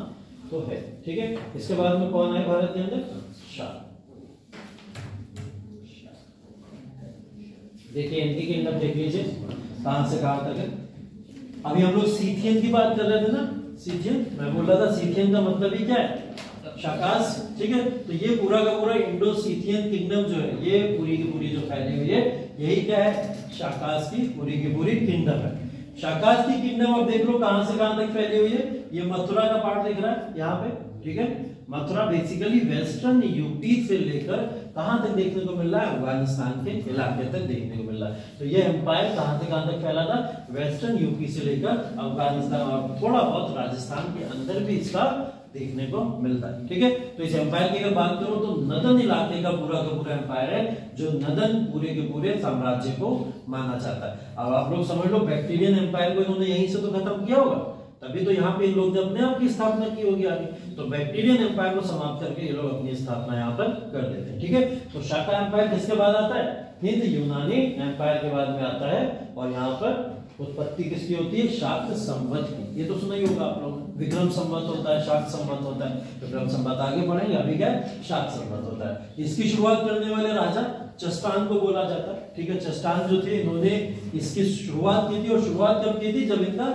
तो है, ठीक है। इसके बाद में कौन है भारत के अंदर? शाह। देखिए इनकी किंगडम देख लीजिए कहां से कहां तक है। अभी हम लोग सीथियन की बात कर रहे थे ना, सीथियन, मैं बोल रहा था सीथियन का मतलब ही क्या है? शाकास, ठीक है। तो ये पूरा का पूरा इंडो सीथियन किंगडम जो है, ये पूरी की पूरी जो फैली हुई है, यही क्या है, शाकास की पूरी किंगडम है। शाकास की किंगडम अब देख लो कहां से कहां तक फैली हुई है। ये मथुरा का पार्ट दिख रहा है यहाँ पे, ठीक है। मथुरा बेसिकली वेस्टर्न यूपी से लेकर कहां तक देखने को मिल रहा है, अफगानिस्तान के इलाके तक देखने को मिल रहा है। तो ये एम्पायर कहां से कहां तक फैला था, वेस्टर्न यूपी से लेकर अफगानिस्तान और थोड़ा बहुत राजस्थान के अंदर भी इसका देखने को मिलता है, ठीक है। तो इस एम्पायर की अगर बात करो तो नदन इलाके का पूरा एम्पायर है, जो नदन पूरे के पूरे साम्राज्य को माना जाता है। अब आप लोग समझ लो, बैक्टीरियन एम्पायर को इन्होंने यहीं से तो खत्म किया होगा, तभी तो यहाँ पे इन लोग ने अपने आप की स्थापना की होगी आगे। तो बैक्टीरियन एम्पायर को समाप्त करके ये लोग अपनी स्थापना यहाँ पर कर देते हैं, ठीक है। तो शाका एम्पायर किसके बाद आता है, हिंद यूनानी एम्पायर के बाद में आता है। और यहाँ पर उत्पत्ति किसकी होती है, शाक्त संवत की। ये तो सुना ही होगा आप लोग, विक्रम संवत होता है, शाक्त संवत होता है। विक्रम संवत आगे बढ़ेंगे, अभी क्या है, शाक्त संवत होता है। इसकी शुरुआत करने वाले राजा चस्टान को बोला जाता है, ठीक है। चस्टान जो थे, इन्होंने इसकी शुरुआत की थी। और शुरुआत कब की थी, जब इनका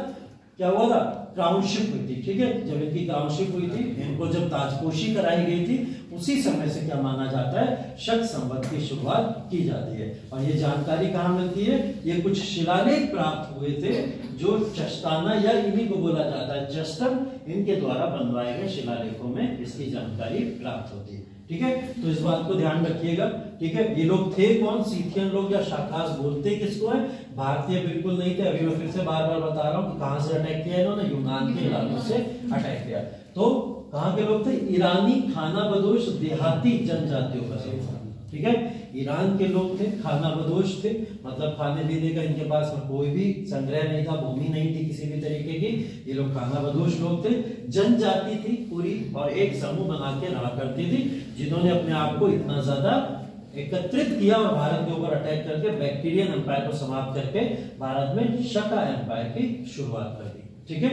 क्या हुआ था, क्राउनशिप हुई थी, ठीक है। जब इनकी क्राउनशिप हुई थी, इनको जब ताजपोशी कराई गई थी, उसी समय से क्या माना जाता है, शक संवत की शुरुआत की जाती है। और ये जानकारी कहाँ मिलती है, ये कुछ शिलालेख प्राप्त हुए थे, जो चस्टाना या इन्हीं को बोला जाता है चस्टम, इनके द्वारा बनवाए गए शिलालेखों में इसकी जानकारी प्राप्त होती है, ठीक है। तो इस बात को ध्यान रखिएगा, ठीक है। ये लोग थे कौन, सीथियन लोग या शाकास बोलते किसको है, भारतीय बिल्कुल नहीं थे। अभी मैं फिर से बार बार बता रहा हूँ कि कहां से अटैक किया इन्होंने, यूनान के इलाकों से अटैक किया। तो कहां के लोग थे, ईरानी खानाबदोश देहाती जनजातियों का समूह, ठीक है। ईरान के लोग थे, खानाबदोश थे, मतलब खाने पीने का इनके पास में कोई भी संग्रह नहीं था, भूमि नहीं थी किसी भी तरीके की। ये लोग खानाबदोश लोग थे, जनजाति थी पूरी, और एक समूह बना के रहा करती थी, जिन्होंने अपने आप को इतना ज्यादा एकत्रित किया और भारत के ऊपर अटैक करके बैक्टीरियन एम्पायर को समाप्त करके भारत में शका एम्पायर की शुरुआत कर दी, ठीक है।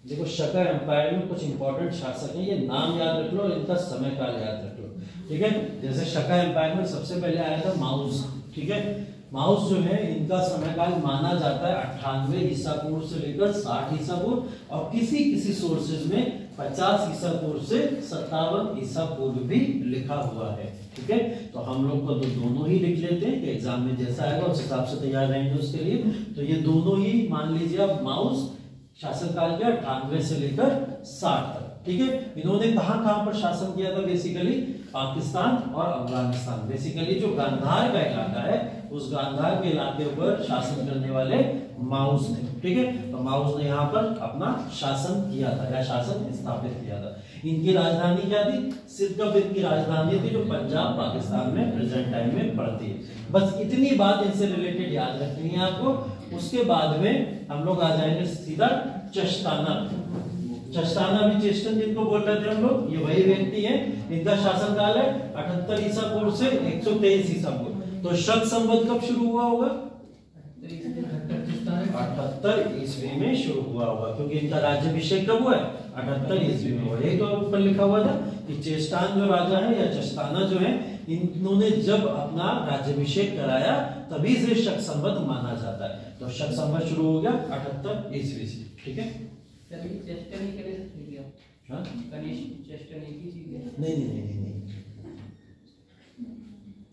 देखो, शका एम्पायर में कुछ इंपॉर्टेंट शासक हैं, ये नाम याद रख लो और इनका समय काल याद रख लो, ठीक है। जैसे शका एम्पायर में सबसे पहले आया था माउस, ठीक है। माउस जो है, इनका समय काल माना जाता है 98 ईसा पूर्व से लेकर 60 ईसा पूर्व, और किसी किसी सोर्सेज में 50 ईसा पूर्व से 57 ईसा पूर्व भी लिखा हुआ है, ठीक है। तो हम लोग को तो दोनों ही लिख लेते हैं कि एग्जाम में जैसा आएगा उस हिसाब से तैयार रहेंगे उसके लिए। तो ये दोनों ही मान लीजिए आप, माउस शासनकाल के 98 से लेकर 60 तक, ठीक है। इन्होंने कहां पर शासन किया था, बेसिकली पाकिस्तान और अफगानिस्तान। बेसिकली जो गांधार का इलाका है, उस गांधार के इलाके पर शासन करने वाले माउस थे, ठीक है। तो माउस ने यहाँ पर अपना शासन किया था या शासन स्थापित किया था। इनकी राजधानी क्या थी, सिरकप इनकी राजधानी थी, जो पंजाब पाकिस्तान में प्रेजेंट टाइम में पड़ती है। बस इतनी बात इनसे रिलेटेड याद रखनी है आपको। उसके बाद में हम लोग आ जाएंगे सीधा चस्ताना। चस्ताना भी चेस्टन जिनको बोल रहे थे हम लोग, ये वही व्यक्ति है। इनका शासनकाल है 78 ईसा पूर्व से 123 ईसा पूर्व। तो शक संवत कब शुरू हुआ होगा, 78 ईस्वी में शुरू हुआ होगा, क्योंकि इनका राज्याभिषेक कब हुआ है, 78 ईस्वी में हुआ। यही तो ऊपर लिखा हुआ था कि चेस्टान जो राजा है या चस्ताना जो है, इन्होंने जब अपना राज्याभिषेक कराया तभी से शक संवत माना जाता है। तो शक संवत शुरू हो गया 78 ईस्वी से, ठीक है। नहीं,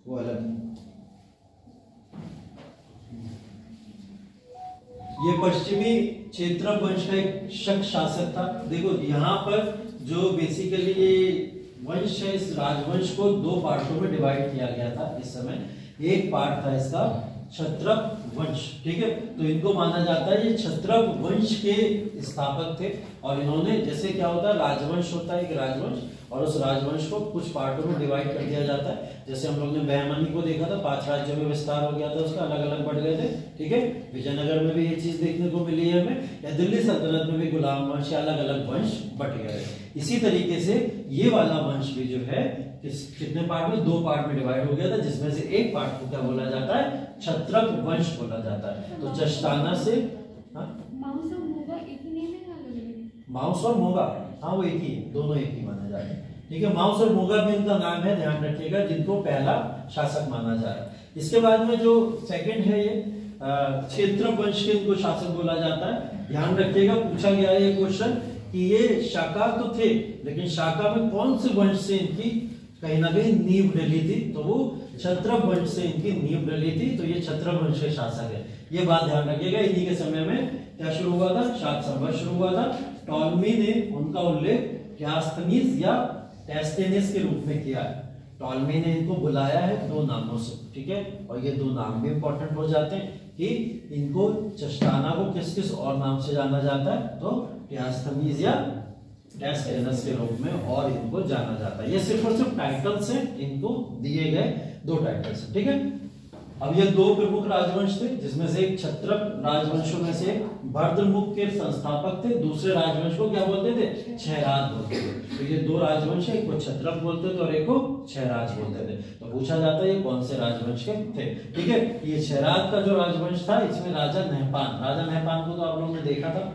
वो अलग। ये पश्चिमी क्षेत्र वंश का एक शक शासक था। देखो यहाँ पर जो बेसिकली ये वंश है, इस राजवंश को दो पार्टों में डिवाइड किया गया था इस समय। एक पार्ट था इसका क्षत्रप वंश, ठीक है। तो इनको माना जाता है ये क्षत्रप वंश के स्थापक थे। और इन्होंने, जैसे क्या होता है, राजवंश होता है एक राजवंश, और उस राजवंश को कुछ पार्टों में डिवाइड कर दिया जाता है। जैसे हम लोग ने बहमनी को देखा था, 5 राज्यों में विस्तार हो गया था उसका, अलग अलग बढ़ गए थे, ठीक है। विजयनगर में भी ये चीज देखने को मिली है हमें, या दिल्ली सल्तनत में भी गुलाम वंश या अलग अलग वंश बट गए। इसी तरीके से ये वाला वंश भी जो है कितने पार्ट में, 2 पार्ट में डिवाइड हो गया था, जिसमें से एक पार्ट को क्या बोला जाता है, क्षत्रप वंश बोला जाता है। तो चस्ताना से माउस और मोगा, हाँ वो एक ही है, दोनों एक ही माना जाता है, ठीक है। माउस और मोगा भी इनका नाम है, ध्यान रखिएगा, जिनको पहला शासक माना जा रहा है। इसके बाद में जो सेकंड है, ये क्षेत्र वंश के इनको शासक बोला जाता है। ध्यान रखिएगा, पूछा गया है ये क्वेश्चन कि ये शाका तो थे, लेकिन शाका में कौन से वंश से इनकी कहीं ना कहीं नींव डली थी, तो वो क्षत्रप वंश से इनकी नींव डली थी, तो ये क्षत्रप वंश के शासक है। ये बात ध्यान रखिएगा। इन्हीं के समय में क्या शुरू हुआ था, शाक संवत शुरू हुआ था। टॉलमी ने उनका उल्लेख क्लिस्thenes या टेस्टेनेस के रूप में किया है। टॉलमी ने इनको बुलाया है 2 नामों से, ठीक है, और ये 2 नाम भी इंपॉर्टेंट हो जाते हैं कि इनको चस्टाना को किस किस और नाम से जाना जाता है, तो क्लिस्thenes या टेस्टेनेस के रूप में और इनको जाना जाता है। ये सिर्फ और सिर्फ टाइटल्स हैं, इनको दिए गए 2 टाइटल्स हैं, ठीक है। अब ये 2 प्रमुख राजवंश थे, जिसमें से एक क्षत्रप राजवंशों में से भद्रमुख के संस्थापक थे, दूसरे राजवंश को क्या बोलते थे, क्षयराज बोलते थे। तो ये 2 राजवंश है, एक को क्षत्रप बोलते थे और एक को क्षयराज बोलते थे। तो पूछा जाता है ये कौन से राजवंश के थे, ठीक है। ये क्षयराज का जो राजवंश था, इसमें राजा नहपान को तो आप लोगों ने देखा था,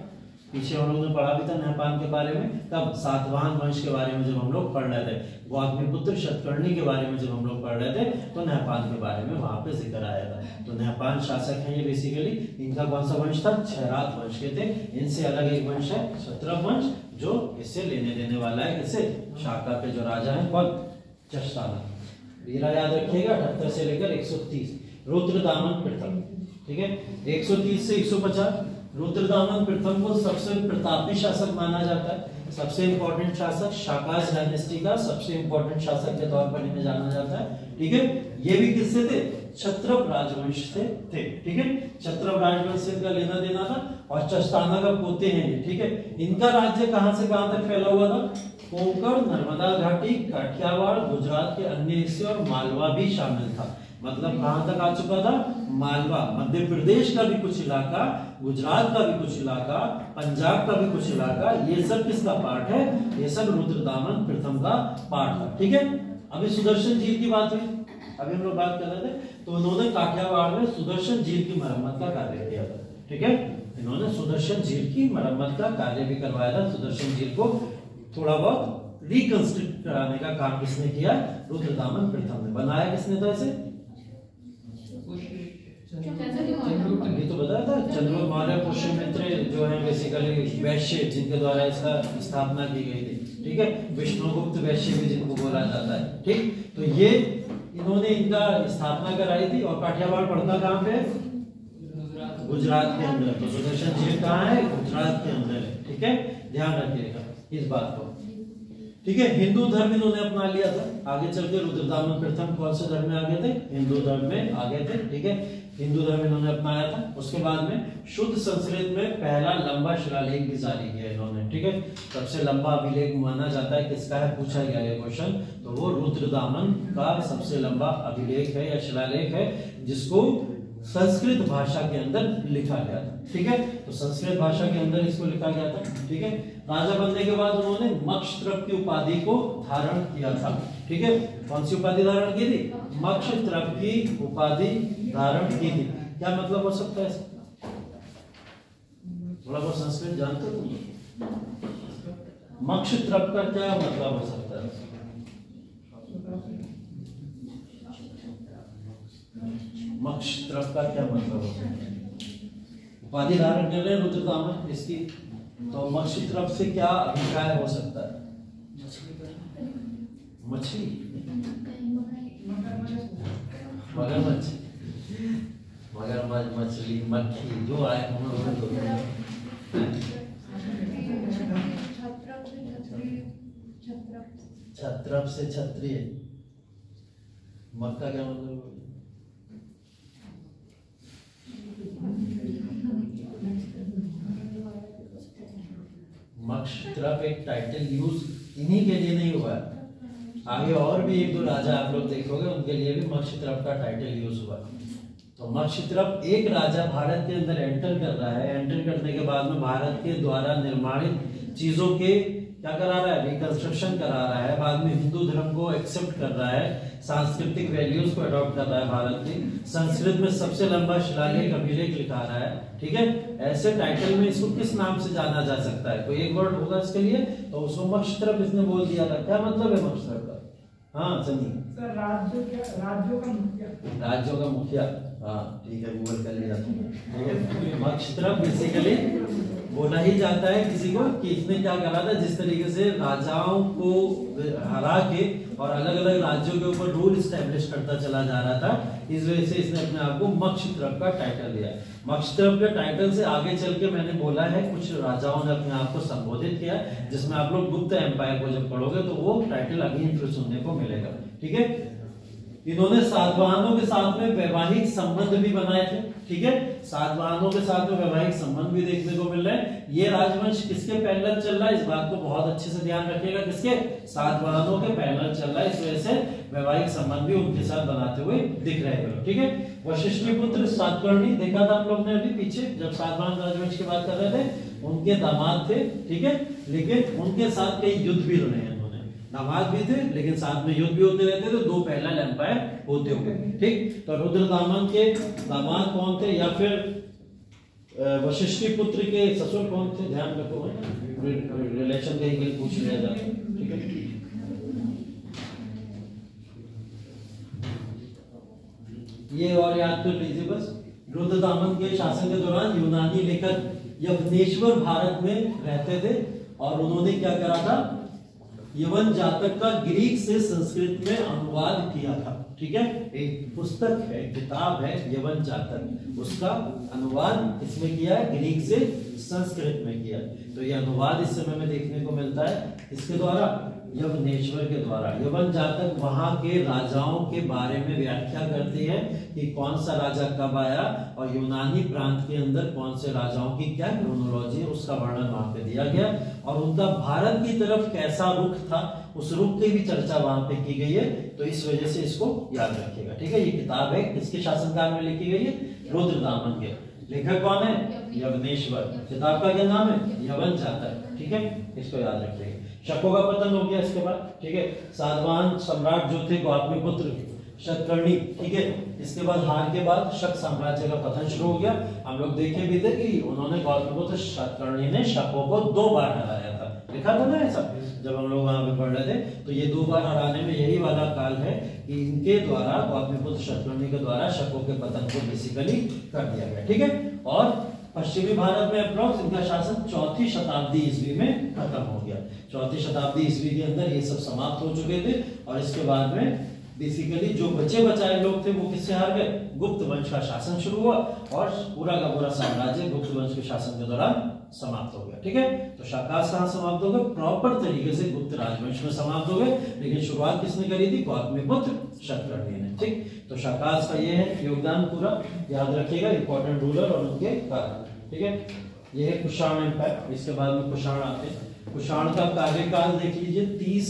पीछे हम लोगों ने पढ़ा भी था नहपान के बारे में। तब सातवाहन वंश के बारे में जब हम लोग पढ़ रहे थे, गौतमीपुत्र शतकर्णी के बारे में जब हम लोग पढ़ रहे थे, तो नहपान के बारे में वहां पे जिक्र आया था। तो नहपान शासक हैं ये बेसिकली। इनका कौन सा वंश था, क्षयराज वंश के थे। इनसे अलग एक वंश है क्षत्रप वंश, जो इससे लेने देने वाला है, इससे शाका के जो राजा है कौन, चस्टाना। वीरा याद रखिएगा 78 से लेकर 130। रुद्रदामन प्रथम, ठीक है, 130 से 150। रुद्रदामन प्रथम को सबसे प्रतापी शासक माना जाता है, सबसे इंपॉर्टेंट शासक, शाकाज डायनेस्टी का सबसे इंपॉर्टेंट शासक के तौर पर इन्हें जाना जाता है, ठीक है। ये भी किससे थे, क्षत्रप राजवंश से थे, ठीक है। क्षत्रप राजवंश से इनका लेना देना था और चस्ताना का पोते हैं ये, ठीक है। इनका राज्य कहां से कहां तक फैला हुआ था, कोंकण, नर्मदा घाटी, काठियावाड़, गुजरात के अन्य हिस्से और मालवा भी शामिल था। मतलब कहां तक आ चुका था, मालवा, मध्य प्रदेश का भी कुछ इलाका, गुजरात का भी कुछ इलाका, पंजाब का भी कुछ इलाका, ये सब किसका पार्ट है, ये सब रुद्रदामन प्रथम का पार्ट था, ठीक है। अभी सुदर्शन झील की बात हुई, अभी हम लोग बात कर रहे थे, तो उन्होंने काठियावाड़ में सुदर्शन झील की मरम्मत का कार्य किया था, ठीक है। इन्होंने सुदर्शन झील की मरम्मत का कार्य भी करवाया था। सुदर्शन झील को थोड़ा बहुत रिकंस्ट्रक्ट कराने का काम किसने किया, रुद्रदामन प्रथम ने। बनाया किसने था इसे, अभी तो बताया था, चंद्रगुप्त मौर्य, पुष्यमित्र जो है बेसिकली वैश्य, जिनके द्वारा इसका स्थापना की गई थी, ठीक है। विष्णुगुप्त वैश्य भी जिनको बोला जाता है, ठीक। तो ये इन्होंने इनका स्थापना कराई थी। और काठियावाड़ पड़ता कहाँ पे, गुजरात के अंदर। तो सुदर्शन झील कहाँ है, गुजरात के अंदर है, ठीक है। ध्यान रखिएगा इस बात को, ठीक है। हिंदू धर्म इन्होंने अपना लिया था। आगे चल के रुद्रदामन प्रथम कौन से धर्म में आगे थे, हिंदू धर्म में आगे थे, ठीक है। हिंदू धर्म इन्होंने अपनाया था। उसके बाद में शुद्ध संस्कृत में पहला लंबा शिलालेख भी जारी किया इन्होंने, ठीक है। सबसे लंबा अभिलेख माना जाता है किसका है, पूछा गया ये क्वेश्चन, तो वो रुद्रदामन का सबसे लंबा अभिलेख है या शिलालेख है, जिसको संस्कृत भाषा के अंदर लिखा गया था, ठीक है। तो संस्कृत भाषा के अंदर इसको लिखा गया था, ठीक है। राजा बनने के बाद उन्होंने मक्षत्रप की उपाधि को धारण किया था, ठीक है। कौन सी उपाधि धारण की थी, मक्षत्रप की उपाधि धारण की थी। क्या मतलब हो सकता है, थोड़ा बहुत संस्कृत जानते हो, मक्षत्रप का क्या मतलब हो सकता है, मक्षत्रप का क्या मतलब हो सकता है, उपाधि धारण कर रहे हैं रुद्रदामन इसकी, तो मक्षत्रप से क्या अभिप्राय हो सकता है, मछली, मगरमच्छ, मगरमच्छ, मछली, मक्खी, जो आए हम लोग छत्रप से क्षत्रिय, मक्का क्या मतलब, मक्षत्रप एक टाइटल यूज इन्हीं के लिए नहीं हुआ, आगे और भी 1-2 राजा आप लोग देखोगे उनके लिए भी मक्षत्रप का टाइटल यूज हुआ। तो मक्षत्रप एक राजा भारत के अंदर एंटर कर रहा है, एंटर करने के बाद में भारत के द्वारा निर्माणित चीजों के क्या करा रहा है, रिकंस्ट्रक्शन करा रहा है, बाद में हिंदू धर्म को एक्सेप्ट कर रहा है, सांस्कृतिक वैल्यूज को अडॉप्ट कर रहा है भारत की, संस्कृत में सबसे लंबा शिलालेख अभिलेख लिखा रहा है, ठीक है। ऐसे टाइटल में इसको किस नाम से जाना जा सकता है, कोई एक वर्ड होगा इसके लिए, तो उसको मक्षत्रप इसने बोल दिया था। क्या मतलब है मक्षत्रप का, हाँ सनी सर, राज्यों का मुखिया, राज्यों का मुखिया, हाँ ठीक है, गूगल कर लिया तुमने। मक्षत्रप बेसिकली बोला ही जाता है किसी को कि इसने क्या करा था, जिस तरीके से राजाओं को हरा के और अलग अलग राज्यों के ऊपर रूल स्टैब्लिश करता चला जा रहा था, इस वजह से इसने अपने आप को मक्षत्रप का टाइटल दिया। मक्षत्रप के टाइटल से आगे चल के मैंने बोला है कुछ राजाओं ने अपने आप को संबोधित किया, जिसमें आप लोग गुप्त एम्पायर को जब पढ़ोगे तो वो टाइटल अगेन फिर सुनने को मिलेगा। ठीक है, इन्होंने सातवाहनों के साथ में वैवाहिक संबंध भी बनाए थे। ठीक है, सातवाहनों के साथ में वैवाहिक संबंध भी देखने को मिल रहा है। ये राजवंश किसके पैरेलल चल रहा है, इस बात को बहुत अच्छे से ध्यान रखिएगा, किसके, सातवाहनों के पैरेलल चल रहा है, इस वजह से वैवाहिक संबंध भी उनके साथ बनाते हुए दिख रहे हैं। ठीक है, वशिष्ठपुत्र सातकर्णी देखा था हम लोग ने अभी पीछे जब सातवाहन राजवंश की बात कर रहे थे, उनके दामाद थे। ठीक है, लेकिन उनके साथ कई युद्ध भी लड़े हैं, दामाद भी थे लेकिन साथ में युद्ध भी होते रहते थे, दो पैरेलल एम्पायर होते हुए। ठीक, तो रुद्रदामन के दामाद कौन थे या फिर वशिष्ठपुत्र के ससुर कौन थे, ध्यान रखो, रिलेशन कहीं पूछ लिया जाता है। ठीक है, ये और याद कर लीजिए बस। रुद्रदामन के शासन के दौरान यूनानी लेखक यवनेश्वर भारत में रहते थे और उन्होंने क्या करा था, यवन जातक का ग्रीक से संस्कृत में अनुवाद किया था। ठीक है, एक पुस्तक है, किताब है यवन जातक, उसका अनुवाद इसमें किया है, ग्रीक से संस्कृत में किया। तो ये अनुवाद इस समय में देखने को मिलता है इसके द्वारा, यवनेश्वर के द्वारा। यवन जातक वहां के राजाओं के बारे में व्याख्या करती है कि कौन सा राजा कब आया और यूनानी प्रांत के अंदर कौन से राजाओं की क्या क्रोनोलॉजी है, उसका वर्णन वहां पे दिया गया और उनका भारत की तरफ कैसा रुख था, उस रुख की भी चर्चा वहां पे की गई है। तो इस वजह से इसको याद रखिएगा। ठीक है, ये किताब है किसके शासनकाल में लिखी गई है, रुद्रदामन के। लेखक कौन है, यवनेश्वर। किताब का क्या नाम है, यवन जातक। ठीक है, इसको याद रखिएगा। शकों का पतन हो गया इसके बाद। ठीक है, सातवाहन सम्राट जो थे गौतमीपुत्र शतकर्णी। ठीक है, इसके बाद हार के बाद शक साम्राज्य का पतन शुरू हो गया। हम लोग देखे भी थे कि उन्होंने गौतमीपुत्र शतकर्णी ने शकों को 2 बार हराया था, लिखा था ना ऐसा जब हम लोग वहां पे पढ़ रहे थे। तो ये 2 बार हराने में यही वाला काल है कि इनके द्वारा, गौतमीपुत्र शतकर्णी के द्वारा शकों के पतन को बेसिकली कर दिया गया। ठीक है, और पश्चिमी भारत में अप्रोक्स इनका शासन 4वीं शताब्दी ईस्वी में खत्म हो गया। 4वीं शताब्दी ईस्वी के अंदर ये सब समाप्त हो चुके थे और इसके बाद में बेसिकली जो बचे बचाए लोग थे वो किससे हार गए, गुप्त वंश का शासन शुरू हुआ और पूरा का पूरा साम्राज्य गुप्त वंश के शासन के दौरान समाप्त हो गया। ठीक है, तो शाकास कहां समाप्त हो गए, प्रॉपर तरीके से गुप्त राजवंश में समाप्त हो गए, लेकिन शुरुआत किसने करी थी, गौतमीपुत्र शतकर्णी ने। ठीक, तो शाकास का ये है योगदान पूरा याद रखिएगा, इंपॉर्टेंट रूलर और उनके कारण। ठीक है, ये है कुषाण एम्पायर। इसके बाद में कुषाण आते हैं। कुषाण का कार्यकाल देख लीजिए 30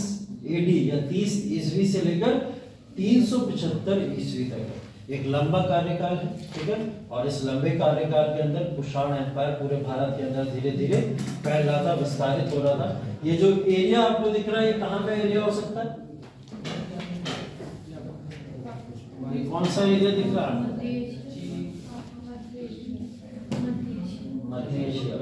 एडी या 30 ईस्वी से लेकर 375 ईस्वी तक एक लंबा कार्यकाल है। ठीक है, और इस लंबे कार्यकाल के अंदर कुषाण एम्पायर पूरे भारत के अंदर धीरे धीरे फैल रहा था, विस्तारित हो रहा था। ये जो एरिया आपको दिख रहा है, ये कहां का एरिया हो सकता है, ये कौन सा एरिया दिख रहा है, मध्य एशिया।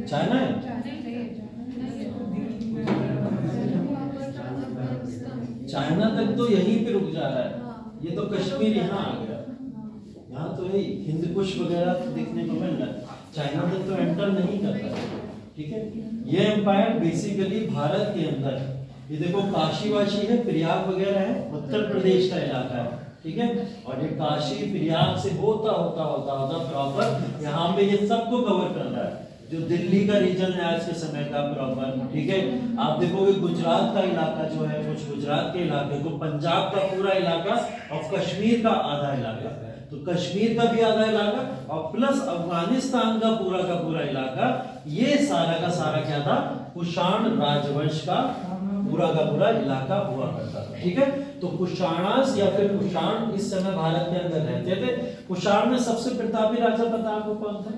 चाइना है, चाइना तक तो यहीं पे रुक जा रहा है, ये तो कश्मीर यहाँ आ गया, यहाँ तो यही हिंद कुश वगैरह देखने को मिल रहा है, चाइना तक तो एंटर नहीं करता है। ठीक है, ये एम्पायर बेसिकली भारत के अंदर, ये देखो काशी वाशी है, प्रयाग वगैरह है, उत्तर प्रदेश का इलाका है। ठीक है, और ये काशी प्रयाग से होता होता होता होता प्रॉपर यहाँ पे ये सबको कवर कर रहा है, जो दिल्ली का रीजन है आज के समय का प्रॉपर। ठीक है, आप देखोगे गुजरात का इलाका जो है, कुछ गुजरात के इलाके को, पंजाब का पूरा इलाका और कश्मीर का आधा इलाका, तो कश्मीर का भी आधा इलाका और प्लस अफगानिस्तान का पूरा इलाका, ये सारा का सारा क्या था, कुषाण राजवंश का पूरा इलाका हुआ करता था। ठीक है, तो कुषाणास या फिर कुषाण इस समय भारत के अंदर रहते थे। कुषाण में सबसे प्रतापी राजा पता आपको कौन था,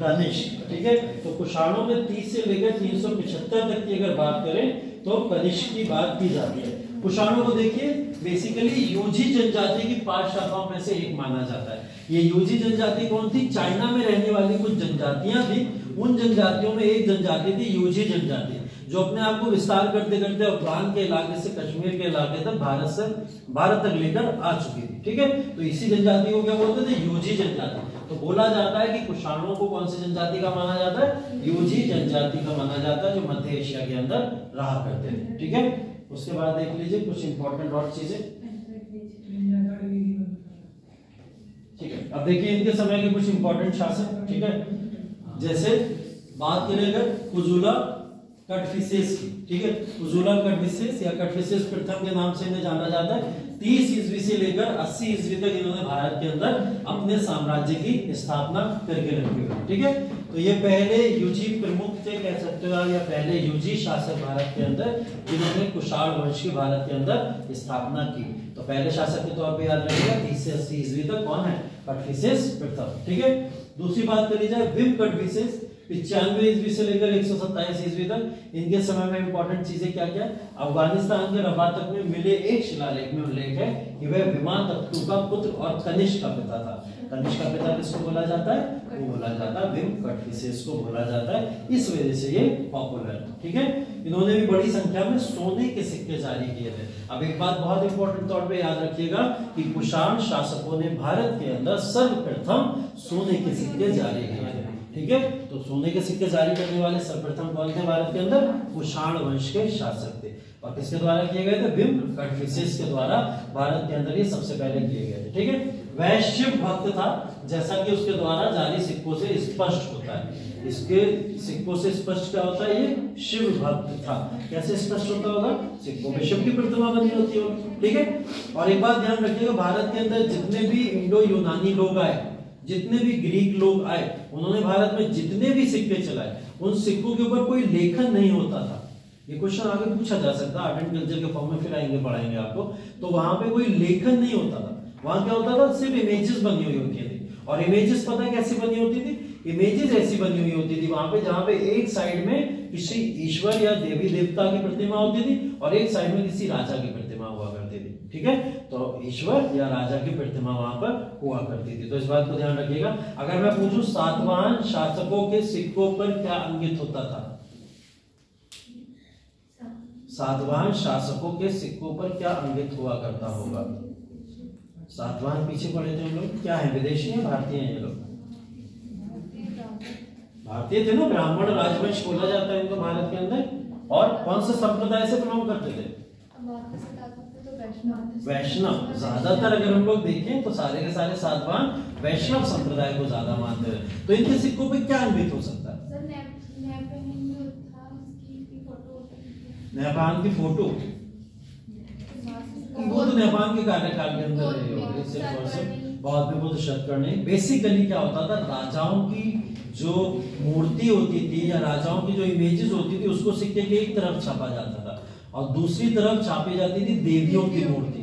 कनिष्क। ठीक है, तो कुषाणों में 30 से लेकर 375 तक की अगर बात करें तो कनिष्क की बात की जाती है। कुषाणों को देखिए बेसिकली यूजी जनजाति की 5 शाखाओं में से एक माना जाता है। ये यूजी जनजाति कौन थी, चाइना में रहने वाली कुछ जनजातियां थी, उन जनजातियों में एक जनजाति थी यूजी जनजाति, जो अपने आप को विस्तार करते करते अफगान के इलाके से कश्मीर के इलाके तक भारत तक लेकर आ चुकी थी। ठीक है, तो इसी जनजाति को क्या बोलते थे? यूजी जनजाति। तो बोला जाता है कि कुषाणों को कौन सी जनजाति का माना जाता है? यूजी जनजाति का माना जाता है, जो मध्य एशिया के अंदर रहा करते थे। ठीक है, उसके बाद देख लीजिए कुछ इंपॉर्टेंट और चीजें। ठीक है, अब देखिए इनके समय के कुछ इंपॉर्टेंट शासक। ठीक है, जैसे बात करेंगे कुजुला कटफिसेस की। ठीक है, कुजुला कटफिसेस या कटफिसेस प्रथम के नाम से इन्हें जाना जाता है। 30 ईस्वी से लेकर 80 ईस्वी तक इन्होंने भारत के अंदर अपने साम्राज्य की स्थापना करके रखी हुई। ठीक है, तो ये पहले यूजी प्रमुख थे कह सकते हो, या पहले यूजी शासक भारत के अंदर जिन्होंने कुषाण वंश की भारत के अंदर स्थापना की। तो पहले शासक के तौर पे याद रखिएगा 30 से 80 ईस्वी तक कौन है? कटफिसेस प्रथम। ठीक है, दूसरी बात करी जाए विम कटफिसेस 95 ईस्वी से लेकर 127 ईस्वी तक। इनके समय में इंपॉर्टेंट चीजें क्या क्या? अफगानिस्तान के रबा तक में मिले एक शिलालेख में उल्लेख है कि वह विमातक्तु का पुत्र और कनिष्क का पिता था। कनिष्क का पिता किसको बोला जाता है? वो बोला जाता है विम कटफिसेस को बोला जाता है। इस वजह से ये पॉपुलर है। ठीक है, इन्होंने भी बड़ी संख्या में सोने के सिक्के जारी किए थे। अब एक बात बहुत इंपॉर्टेंट तौर पे याद रखिएगा कि कुषाण शासकों ने भारत के अंदर सर्वप्रथम सोने के सिक्के जारी किए थे। ठीक है, तो सोने के सिक्के जारी करने वाले सर्वप्रथम कौन थे भारत के अंदर? कुषाण वंश के शासक थे। और किसके द्वारा किए गए थे? विम कटफिसेस के द्वारा भारत के अंदर ये सबसे पहले किए गए थे। ठीक है, वह शिव भक्त था, जैसा कि उसके द्वारा जारी सिक्कों से स्पष्ट होता है। इसके सिक्कों से स्पष्ट क्या होता है? ये शिव भक्त था। कैसे स्पष्ट होता होगा? सिक्कों में शिव की प्रतिमा बनी होती होगी। ठीक है, और एक बात ध्यान रखिएगा, भारत के अंदर जितने भी इंडो यूनानी लोग आए, जितने भी ग्रीक लोग आए, उन्होंने भारत में जितने भी सिक्के चलाए, उन सिक्कों के ऊपर कोई लेखन नहीं होता था। ये क्वेश्चन आगे पूछा जा सकता है, आर्ट एंड कल्चर के फॉर्म में फिर आएंगे, पढ़ाएंगे आपको। तो वहां पे कोई लेखन नहीं होता था। वहां क्या होता था? सिर्फ इमेजेस बनी हुई होती थी। और इमेजेस पता है कैसी बनी होती थी? इमेजेस ऐसी बनी हुई होती थी वहां पे जहां पे एक साइड में किसी ईश्वर या देवी देवता की प्रतिमा होती थी और एक साइड में किसी राजा की प्रतिमा हुआ करती थी। ठीक है, तो ईश्वर या राजा की प्रतिमा वहां पर हुआ करती थी। तो इस बात को ध्यान रखिएगा। अगर मैं पूछूं सातवाहन शासकों के सिक्कों पर क्या अंकित होता था? सातवाहन शासकों के सिक्कों पर क्या अंकित हुआ करता होगा? सातवाहन पीछे पड़े थे हम लोग, क्या है? विदेशी है, भारतीय है ये लोग? भारतीय थे ना, ब्राह्मण राजवंश बोला जाता है इनको भारत के अंदर। और कौन से संप्रदाय से बिलोंग करते थे? वैष्णव। ज्यादातर अगर हम लोग देखें तो सारे के सारे सातवाहन वैष्णव संप्रदाय को ज्यादा मानते हैं। तो इनके सिक्कों पे क्या अंकित हो सकता है? नेपाल की फोटो, वो तो नेपाल के कार्यकाल के अंदर रही होगी, बहुत में बुद्ध शतकर्णी। बेसिकली क्या होता था? राजाओं की जो मूर्ति होती थी या राजाओं की जो इमेजेस होती थी उसको सिक्के के एक तरफ छापा जाता था और दूसरी तरफ छापी जाती थी देवियों की मूर्ति,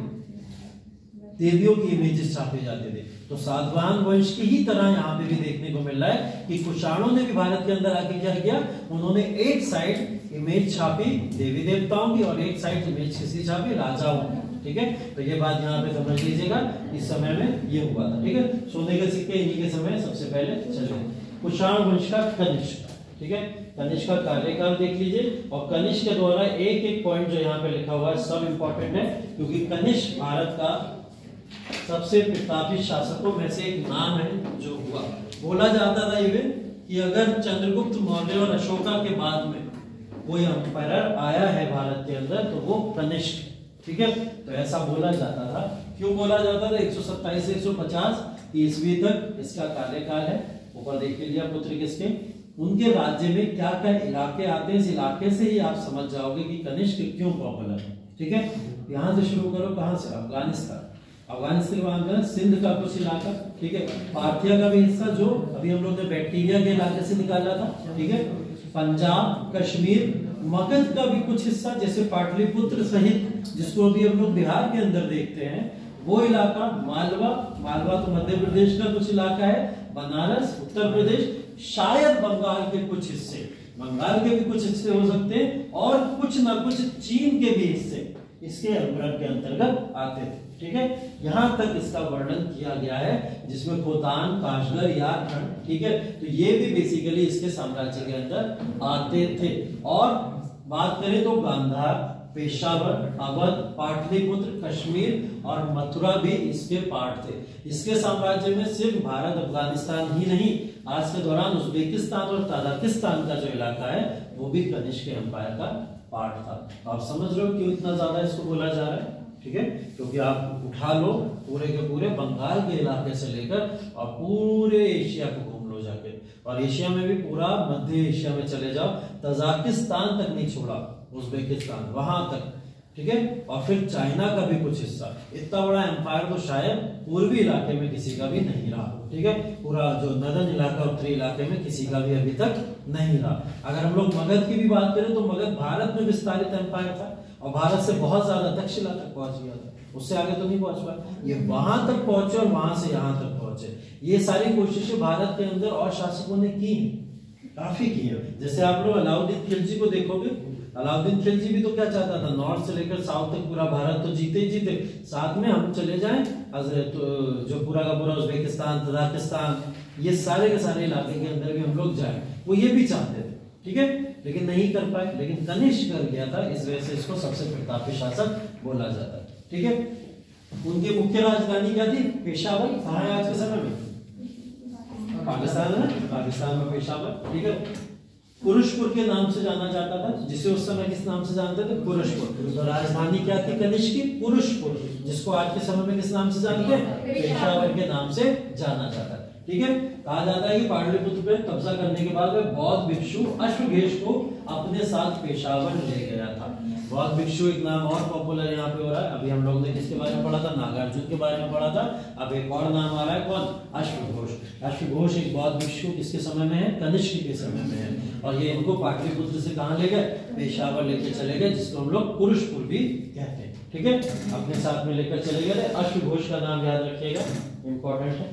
देवियों की इमेजेस छापे जाते थे। तो सातवाहन वंश की ही तरह यहाँ पे भी देखने को मिल रहा है कि कुषाणों ने भी भारत के अंदर आके क्या किया? उन्होंने एक साइड इमेज छापी देवी देवताओं की और एक साइड इमेज किसी छापी राजाओं की। ठीक है, तो ये बात यहाँ पे समझ लीजिएगा, इस समय में ये हुआ था। ठीक है, सोने के सिक्के इन्हीं के समय सबसे पहले चले। कुषाण वंश का कनिष्क। ठीक है, कनिष्क का कार्यकाल देख लीजिए और कनिष्क के द्वारा एक एक पॉइंट जो यहाँ पे लिखा हुआ है सब इंपॉर्टेंट है, क्योंकि कनिष्क भारत का सबसे प्रतापी शासकों में से एक नाम है जो हुआ। बोला जाता था इवन कि अगर चंद्रगुप्त मौर्य और अशोका के बाद में कोई अंपायर आया है भारत के अंदर तो वो कनिष्क। ठीक है, तो ऐसा बोला जाता था। क्यों बोला जाता था? 127 से 150 ईस्वी तक इसका कार्यकाल है। ऊपर देख लिया पुत्र किसके? उनके राज्य में क्या क्या इलाके आते हैं, इस इलाके से ही आप समझ जाओगे कि कनिष्क क्यों पॉपुलर है। ठीक है, यहां से शुरू करो, कहां से? अफगानिस्तान। अफगानिस्तान सिंध का कुछ इलाका, ठीक है, पार्थिया का भी हिस्सा जो अभी हम लोग ने बैक्टीरिया के इलाके से निकाला था। ठीक है, पंजाब, कश्मीर, मगध का भी कुछ हिस्सा जैसे पाटलिपुत्र सहित जिसको अभी हम लोग बिहार के अंदर देखते हैं वो इलाका, मालवा, मालवा तो मध्य प्रदेश का कुछ इलाका है, बनारस उत्तर प्रदेश, शायद बंगाल के कुछ हिस्से, बंगाल के भी कुछ हिस्से हो सकते हैं और कुछ ना कुछ चीन के भी हिस्से इसके अंतर्गत के अंतर्गत आते थे। ठीक है, यहां तक इसका वर्णन किया गया है जिसमें खोतान, काशगर, यारखंड, ठीक है, तो ये भी बेसिकली इसके साम्राज्य के अंदर आते थे। और बात करें तो गांधार, पेशावर, अवध, पाटलिपुत्र, कश्मीर और मथुरा भी इसके पार्ट थे। इसके साम्राज्य में सिर्फ भारत, अफगानिस्तान ही नहीं, आज के दौरान उज्बेकिस्तान और ताजिकिस्तान का जो इलाका है वो भी कनिष्क एम्पायर का पार्ट था। तो आप समझ रहे हो क्यों इतना ज्यादा इसको बोला जा रहा है, ठीक है, क्योंकि आप उठा लो पूरे के पूरे बंगाल के इलाके से लेकर और पूरे एशिया को घूम लो जाके, और एशिया में भी पूरा मध्य एशिया में चले जाओ, तजाकिस्तान तक नहीं छोड़ा, उज्बेकिस्तान वहां तक, ठीक है, और फिर चाइना का भी कुछ हिस्सा। इतना बड़ा एम्पायर तो शायद पूर्वी इलाके में किसी का भी नहीं रहा, ठीक है, पूरा जो नदन इलाका उत्तरी इलाके में किसी का भी अभी तक नहीं रहा। अगर हम लोग मगध की भी बात करें तो मगध भारत में विस्तारित एम्पायर था और भारत से बहुत ज्यादा तक्षशिला तक पहुंच गया था, उससे आगे तो नहीं पहुंच पाया, ये वहां तक पहुंचे और वहां से यहां तक पहुंचे। ये सारी कोशिशें भारत के अंदर और शासकों ने की, काफी की है। जैसे आप लोग अलाउद्दीन खिलजी को देखोगे, अलाउद्दीन खिलजी भी तो क्या चाहता था, नॉर्थ से लेकर साउथ तक पूरा भारत तो जीते ही जीते, साथ में हम चले जाएं तो जो पूरा का पूरा उज्बेकिस्तान, तजाकिस्तान, ये सारे के सारे इलाके के अंदर भी हम लोग जाएं, वो ये भी चाहते थे, ठीक है, लेकिन नहीं कर पाए। लेकिन कनिष्क कर गया था, इस वजह से इसको सबसे प्रतापी शासक बोला जाता है, ठीक है। उनकी मुख्य राजधानी क्या थी, पेशावर। कहाँ है आज के समय में, पाकिस्तान है, पाकिस्तान में पेशावर, ठीक है। पुरुषपुर के नाम से जाना जाता था, जिसे उस समय किस नाम से जानते थे, पुरुषपुर। तो राजधानी क्या थी कनिष्क की, पुरुषपुर, जिसको आज के समय में किस नाम से जानते हैं, पेशावर के नाम से जाना जाता है, ठीक है। कहा जाता है कि पाटलिपुत्र पे कब्जा करने के बाद वह बौद्ध भिक्षु अश्वघोष को अपने साथ पेशावर ले गया था। बौद्ध भिक्षु एक नाम और पॉपुलर यहाँ पे हो रहा है, अभी हम लोग ने किसके बारे में पढ़ा था, नागार्जुन के बारे में पढ़ा था, अब एक और नाम आ रहा है, कौन, अश्वघोष। अश्वघोष एक बौद्ध भिक्षु किसके समय में है, कनिष्क के समय में है, और ये इनको पाटलिपुत्र से कहाँ ले गए, पेशावर लेके चले गए, जिसको हम लोग पुरुषपुर भी कहते हैं, ठीक है, अपने साथ में लेकर चले गए। अश्वघोष का नाम याद रखिएगा, इंपॉर्टेंट है।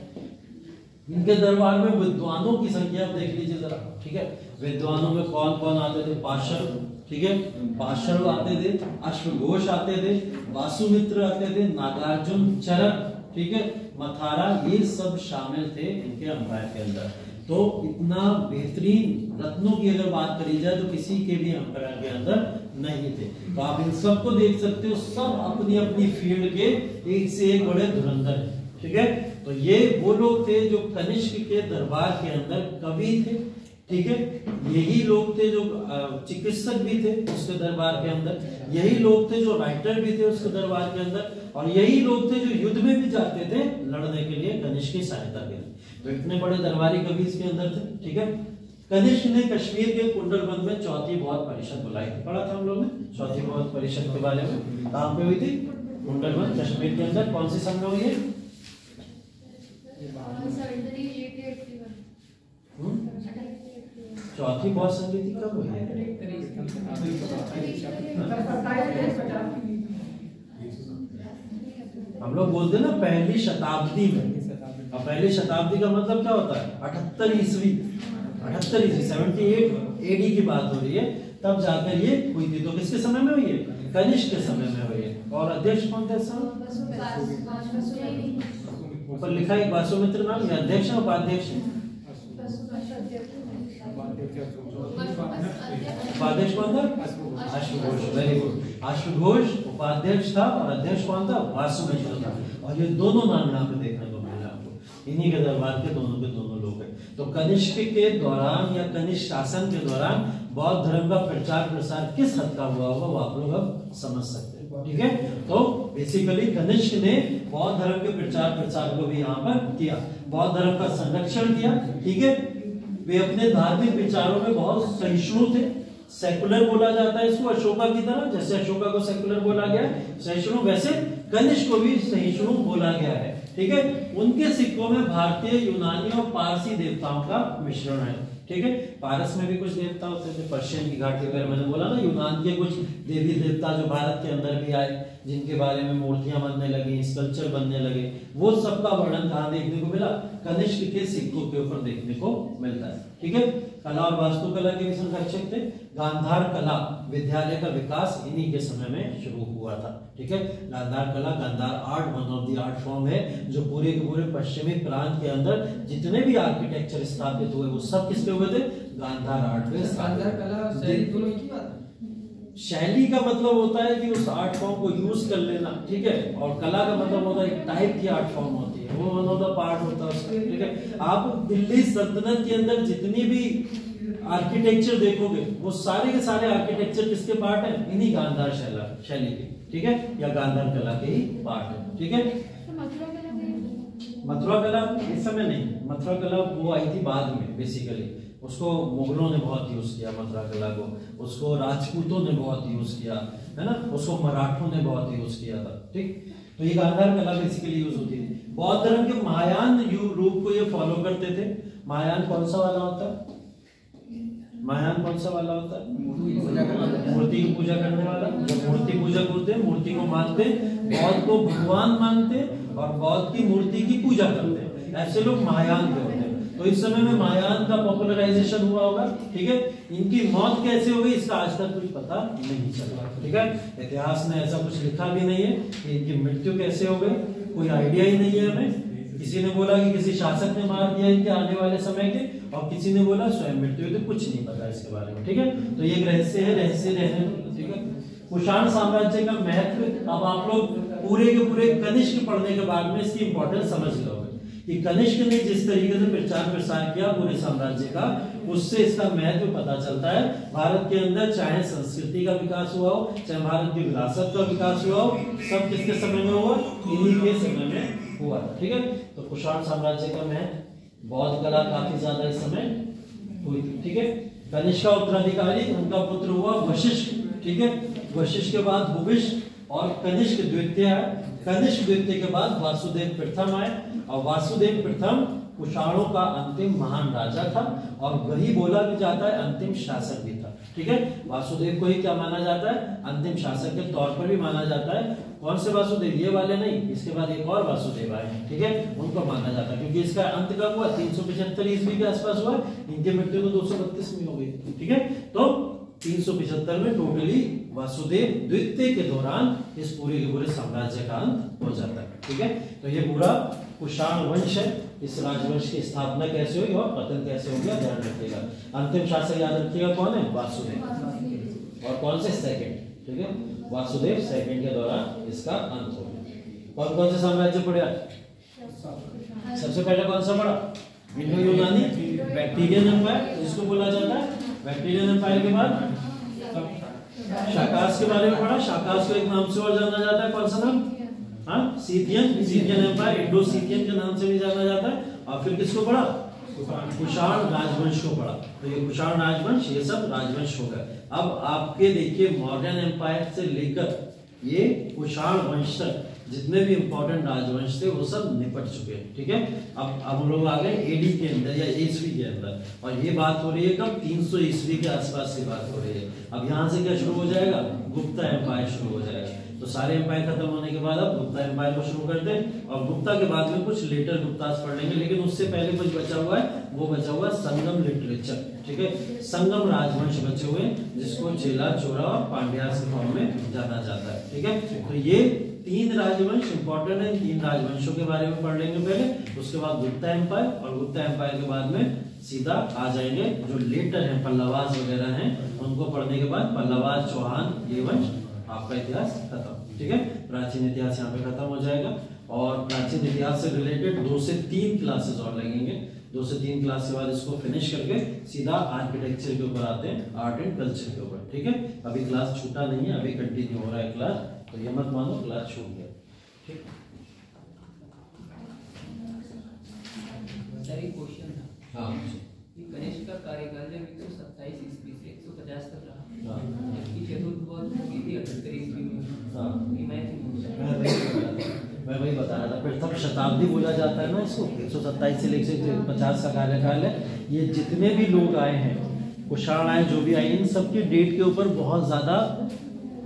इनके दरबार में विद्वानों की संख्या आप देख लीजिए जरा, ठीक है, विद्वानों में कौन कौन आते थे, पाशर, ठीक है, पाशर आते थे, अश्वघोष आते थे, वासुमित्र आते थे, नागार्जुन, चरक, ठीक है, मथारा, ये सब शामिल थे इनके एम्पायर के अंदर। तो इतना बेहतरीन रत्नों की अगर बात करी जाए तो किसी के भी एम्पायर के अंदर नहीं थे। तो आप इन सबको देख सकते हो, सब अपनी अपनी फील्ड के एक से एक बड़े धुरंधर है, ठीक है। तो ये वो लोग थे जो कनिष्क के दरबार के अंदर कवि थे, ठीक है, यही लोग थे जो चिकित्सक भी थे उसके दरबार के अंदर, यही लोग थे जो राइटर भी थे उसके दरबार के अंदर, और यही लोग थे जो युद्ध में भी जाते थे लड़ने के लिए कनिष्क की सहायता के लिए। तो इतने बड़े दरबारी कवि इसके अंदर थे, ठीक है। कनिष्क ने कश्मीर के कुंडलबंद में चौथी बौद्ध परिषद बुलाई थी, पढ़ा था हम लोग ने चौथी बौद्ध परिषद के बारे में, कहाँ पे हुई थी, कुंडलबंद कश्मीर के अंदर। कौन सी सन में हुई है, चौथी बौद्ध संधि कब हुई है, हम लोग बोलते ना पहली शताब्दी में, और पहली शताब्दी का मतलब क्या होता है, 78 ईस्वी, 78 AD की बात हो रही है, तब जाकर ये हुई थी। तो किसके समय में हुई है, कनिष्क के समय में हुई है। और अध्यक्ष कौन थे, ऊपर लिखा है वासुमित्र नाम, या अध्यक्ष है उपाध्यक्ष है, उपाध्यक्ष कौन था, अश्वघोष, वेरी गुड, अश्वघोष उपाध्यक्ष था और अध्यक्ष कौन था, वासुमित्र था। और ये दोनों नाम यहाँ पे देखने को मिला आपको, इन्हीं के दरबार के दोनों लोग हैं। तो कनिष्क के दौरान या कनिष्क शासन के दौरान बौद्ध धर्म का प्रचार प्रसार किस हद का हुआ होगा वो आप लोग अब समझ सकते हैं, ठीक है। तो बेसिकली कनिष्क ने बौद्ध धर्म के प्रचार प्रसार को भी यहाँ पर किया, बौद्ध धर्म का संरक्षण किया, ठीक है। वे अपने धार्मिक विचारों में बहुत सहिष्णु थे, सेकुलर बोला जाता है इसको, अशोका की तरह, जैसे अशोका को सेकुलर बोला गया सहिष्णु, वैसे कनिष्क को भी सहिष्णु बोला गया है, ठीक है। उनके सिक्कों में भारतीय, यूनानी और पारसी देवताओं का मिश्रण है, ठीक है। पारस में भी कुछ देवता होते थे, पर्शियन की घाटी वगैरह, मैंने बोला ना, यूनान के कुछ देवी देवता जो भारत के अंदर भी आए, जिनके बारे में मूर्तियां बनने लगी, स्कल्पचर बनने लगे, वो सबका वर्णन कहाँ देखने को मिला, कनिष्क के सिक्कों के ऊपर देखने को मिलता है, ठीक है। कला और वास्तुकला के भी संरक्षक थे। गांधार कला विद्यालय का विकास इन्हीं के समय में शुरू हुआ था, ठीक है। गांधार कला, Gandhara art one of the art form है जो पूरे के पूरे पश्चिमी प्रांत के अंदर जितने भी आर्किटेक्चर स्थापित हुए वो सब किसपे हुए थे, गांधार आर्ट पे। गांधार कला दोनों एक ही बात है, शैली का मतलब होता है कि उस आर्ट फॉर्म को यूज कर लेना, ठीक है, और कला का मतलब होता है एक टाइप की आर्ट फॉर्म होती है, वो वन ऑफ द पार्ट होता है उसका, ठीक है। आप दिल्ली सल्तनत के अंदर जितनी भी आर्किटेक्चर देखोगे वो सारे के सारे आर्किटेक्चर किसके पार्ट है, इन्हीं गांधार शैली के, ठीक है, या गांधार कला के ही पार्ट है, ठीक है। मथुरा कला इस समय नहीं, मथुरा कला वो आई थी बाद में, बेसिकली उसको मुगलों ने बहुत यूज किया मथुरा कला को, उसको राजपूतों ने बहुत यूज किया, है ना, उसको मराठों ने बहुत यूज किया था, ठीक। तो ये गांधार कला बेसिकली यूज होती थी। बौद्ध धर्म के महायान रूप को ये फॉलो करते थे। महायान कौन सा वाला होता है, महायान कौन सा वाला होता है, मूर्ति की पूजा करने वाला। जब मूर्ति पूजा करते, मूर्ति को मानते, बौद्ध को भगवान मानते और बौद्ध की मूर्ति की पूजा करते, ऐसे लोग महायान के होते हैं। तो इस समय में महायान का पॉपुलराइजेशन हुआ होगा, ठीक है। इनकी मौत कैसे हो गई इसका आज तक कुछ पता नहीं चला, ठीक है। इतिहास में ऐसा कुछ लिखा भी नहीं है कि इनकी मृत्यु कैसे हो गई, कोई आइडिया ही नहीं है हमें। किसी ने बोला कि किसी शासक ने मार दिया इनके आने वाले समय के, और किसी ने बोला स्वयं मृत्यु, तो कुछ नहीं पता इसके बारे में, ठीक है। तो ये एक रहस्य है, रहस्य रहने, ठीक है। कुषाण साम्राज्य का महत्व अब आप लोग पूरे के पूरे कनिष्क पढ़ने के बाद में इसकी इंपॉर्टेंस समझ लोगे कि कनिष्क ने जिस तरीके से प्रचार प्रसार किया पूरे साम्राज्य का, उससे इसका महत्व पता चलता है। भारत के अंदर चाहे संस्कृति का विकास हुआ हो, चाहे भारत की विरासत का विकास हुआ हो, सब किसके समय में हुआ, इन्हीं के समय में हुआ, ठीक है। तो कुषाण साम्राज्य का महत्व, बौद्ध कला काफी ज्यादा इस समय हुई थी, ठीक है। कनिष्क का उत्तराधिकारी उनका पुत्र हुआ वशिष्ठ, ठीक है। वशिष्ठ के बाद भूमिष्ठ और कनिष्क द्वितीय है। कनिष्क द्वितीय के बाद वासुदेव प्रथम आए, और वासुदेव प्रथम कुषाणों का अंतिम महान राजा था, और वही बोला भी जाता है अंतिम शासक भी था, ठीक है। वासुदेव को ही क्या माना जाता है, अंतिम शासक के तौर पर भी माना जाता है। कौन से वासुदेव, ये वाले नहीं, इसके बाद एक और वासुदेव आए, ठीक है, उनको माना जाता है, क्योंकि इसका अंत कब हुआ, 375 ईस्वी के आसपास हुआ। इनकी मृत्यु तो 232 में हो गई, ठीक है। तो 375 में टोटली वासुदेव द्वितीय के दौरान इस पूरे के पूरे साम्राज्य का अंत हो जाता है, ठीक है। तो ये पूरा कुषाण वंश है। इस राजवंश की स्थापना कैसे हुई और पतन कैसे हो गया, ध्यान रखिएगा। अंतिम शासक याद रखिएगा कौन है, वासुदेव, और कौन से, सेकंड, ठीक है, वासुदेव सेकंड के दौरान इसका अंत हो गया। कौन कौन से साम्राज्य पड़े, सबसे पहले कौन सा पड़ा, इंडो यूनानी बैक्टीरियन एम्पायर, जिसको बोला जाता है बैक्टीरियन एम्पायर। के बाद शाकास के बारे में पढ़ा, शाकास को एक नाम से और जाना जाता है, कौन सा नाम, हाँ, सीथियन एम्पायर, इंडो सीथियन के नाम से भी जाना जाता है। और फिर किसको पढ़ा, कुषाण राजवंश को पढ़ा। तो ये कुषाण राजवंश, ये सब राजवंश हो गए। अब आपके देखिए मॉडर्न एम्पायर से लेकर ये कुषाण वंश तक जितने भी इंपॉर्टेंट राजवंश थे वो सब निपट चुके हैं, ठीक है। अब हम लोग आ गए एडी के अंदर या ईस्वी के अंदर, और ये बात हो रही है कब, 300 ईस्वी के आसपास की बात हो रही है। अब यहाँ से क्या शुरू हो जाएगा, गुप्ता एम्पायर शुरू हो जाएगा। तो सारे एम्पायर खत्म होने के बाद अब गुप्ता एम्पायर को शुरू करते हैं, और गुप्ता के बाद में कुछ लेटर गुप्तास पढ़ लेंगे, लेकिन उससे पहले कुछ बचा हुआ है, वो बचा हुआ संगम लिटरेचर, ठीक है। संगम राजवंश बचे हुए जिसको चेला, चोरा और पांड्यास के फॉर्म में जाना जाता है, ठीक है। तो ये 3 राजवंश इंपॉर्टेंट है, 3 राजवंशों के बारे में पढ़ लेंगे पहले, उसके बाद गुप्ता एम्पायर, और गुप्ता एम्पायर के बाद में सीधा आ जाएंगे जो लेटर हैं, पल्लवास वगैरह हैं, उनको पढ़ने के बाद पल्लवास, चौहान, ये वंश, आपका इतिहास खत्म, ठीक है। प्राचीन इतिहास यहाँ पे खत्म हो जाएगा, और प्राचीन इतिहास से रिलेटेड 2 से 3 क्लासेस और लगेंगे। 2 से 3 क्लास के बाद इसको फिनिश करके सीधा आर्किटेक्चर के ऊपर आते हैं, आर्ट एंड कल्चर के ऊपर, ठीक है। अभी क्लास छूटा नहीं है, अभी कंटिन्यू हो रहा है क्लास, तो ये मत मानो क्लास छूट गया, ठीक। सर एक क्वेश्चन था, हाँ, ये कनिष्क का कार्यकाल जब 127 ईस्वी से 150 तक रहा, हाँ, जबकि चतुर्थ हो गई थी 78 ईस्वी में, हाँ, ये मैच मैं वही बता रहा था, प्रथम शताब्दी बोला जाता है ना इसको। 127 से लेकर 150 का कार्यकाल है। ये जितने भी लोग आए हैं, कुषाण आए, जो भी आए, इन सबकी डेट के ऊपर बहुत ज्यादा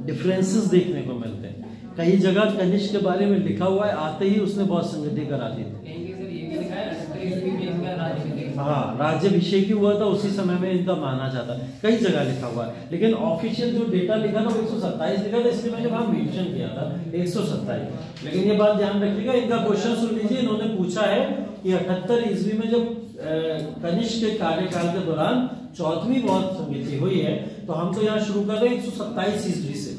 डिफरेंसेस देखने को मिलते हैं। कई जगह कनिष्क के बारे में लिखा हुआ है, आते ही उसने बहुत संगति करा दी थी। सर ये भी लिखा है 78 ईस्वी में इनका राज्य, हाँ, राज्याभिषेक ही हुआ था उसी समय में इनका माना जाता है, कई जगह लिखा हुआ है। लेकिन ऑफिशियल जो डेटा लिखा था वो 127 लिखा था, इसलिए मैंने वहां मेंशन किया था 127। लेकिन ये बात ध्यान रखिएगा, इनका क्वेश्चन सुन लीजिए। इन्होंने पूछा है कि 78 ईस्वी में जब कनिष्क के कार्यकाल के दौरान चौथवी बौद्ध संगति हुई है, तो हम तो यहाँ शुरू कर रहे हैं 127 ईस्वी से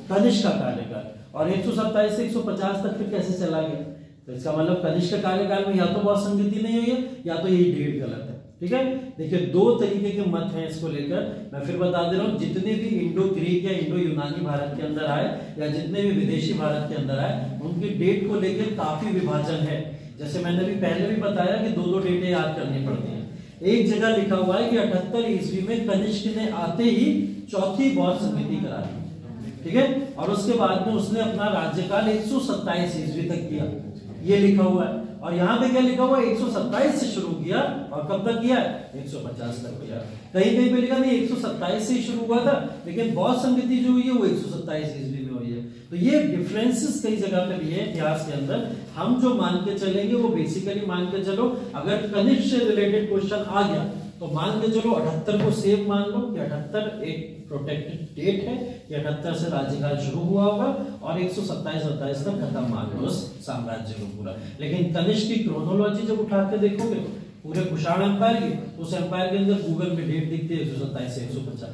कनिष्क का कार्यकाल, और 127 से 150 तक फिर कैसे चला गया, तो इसका मतलब कनिष्क का कार्यकाल में या तो बौद्ध संगति नहीं हुई है या तो ये डेट गलत है। ठीक है, देखिए दो तरीके के मत हैं इसको लेकर, मैं फिर बता दे रहा हूँ, जितने भी इंडो ग्रीक या इंडो यूनानी भारत के अंदर आए या जितने भी विदेशी भारत के अंदर आए, उनकी डेट को लेकर काफी विभाजन है। जैसे मैंने भी पहले भी बताया कि दो डेटें याद करनी पड़ती हैं। एक जगह लिखा हुआ है कि 78 ईस्वी में कनिष्क ने आते ही चौथी बौद्ध संगति करा दी, ठीक है, और उसके बाद में उसने अपना राज्यकाल 127 ईस्वी तक किया, ये लिखा हुआ है। और यहाँ पे क्या लिखा हुआ है, 127 से शुरू किया और कब तक किया, 150 तक किया। कहीं कहीं पे लिखा नहीं 127 से ही शुरू हुआ था, लेकिन बौद्ध संगति जो हुई है वो 127 ईस्वी में हुई है। तो ये डिफरेंसेस कई जगह पे भी है इतिहास के अंदर। हम जो मान के चलेंगे वो बेसिकली मान के चलो, अगर कनिष्क से रिलेटेड क्वेश्चन आ गया तो मान के चलो 78 को सेफ मान लो कि 78 एक प्रोटेक्टेड डेट है, कि 78 से राज्यकाल शुरू हुआ होगा और 127-27 तक खत्म मान लो उस साम्राज्य को पूरा। लेकिन कनिष्क की क्रोनोलॉजी जब उठा के देखोगे पूरे कुषाण एम्पायर की, उस एम्पायर के अंदर गूगल में डेट दिखती है 127 से 150।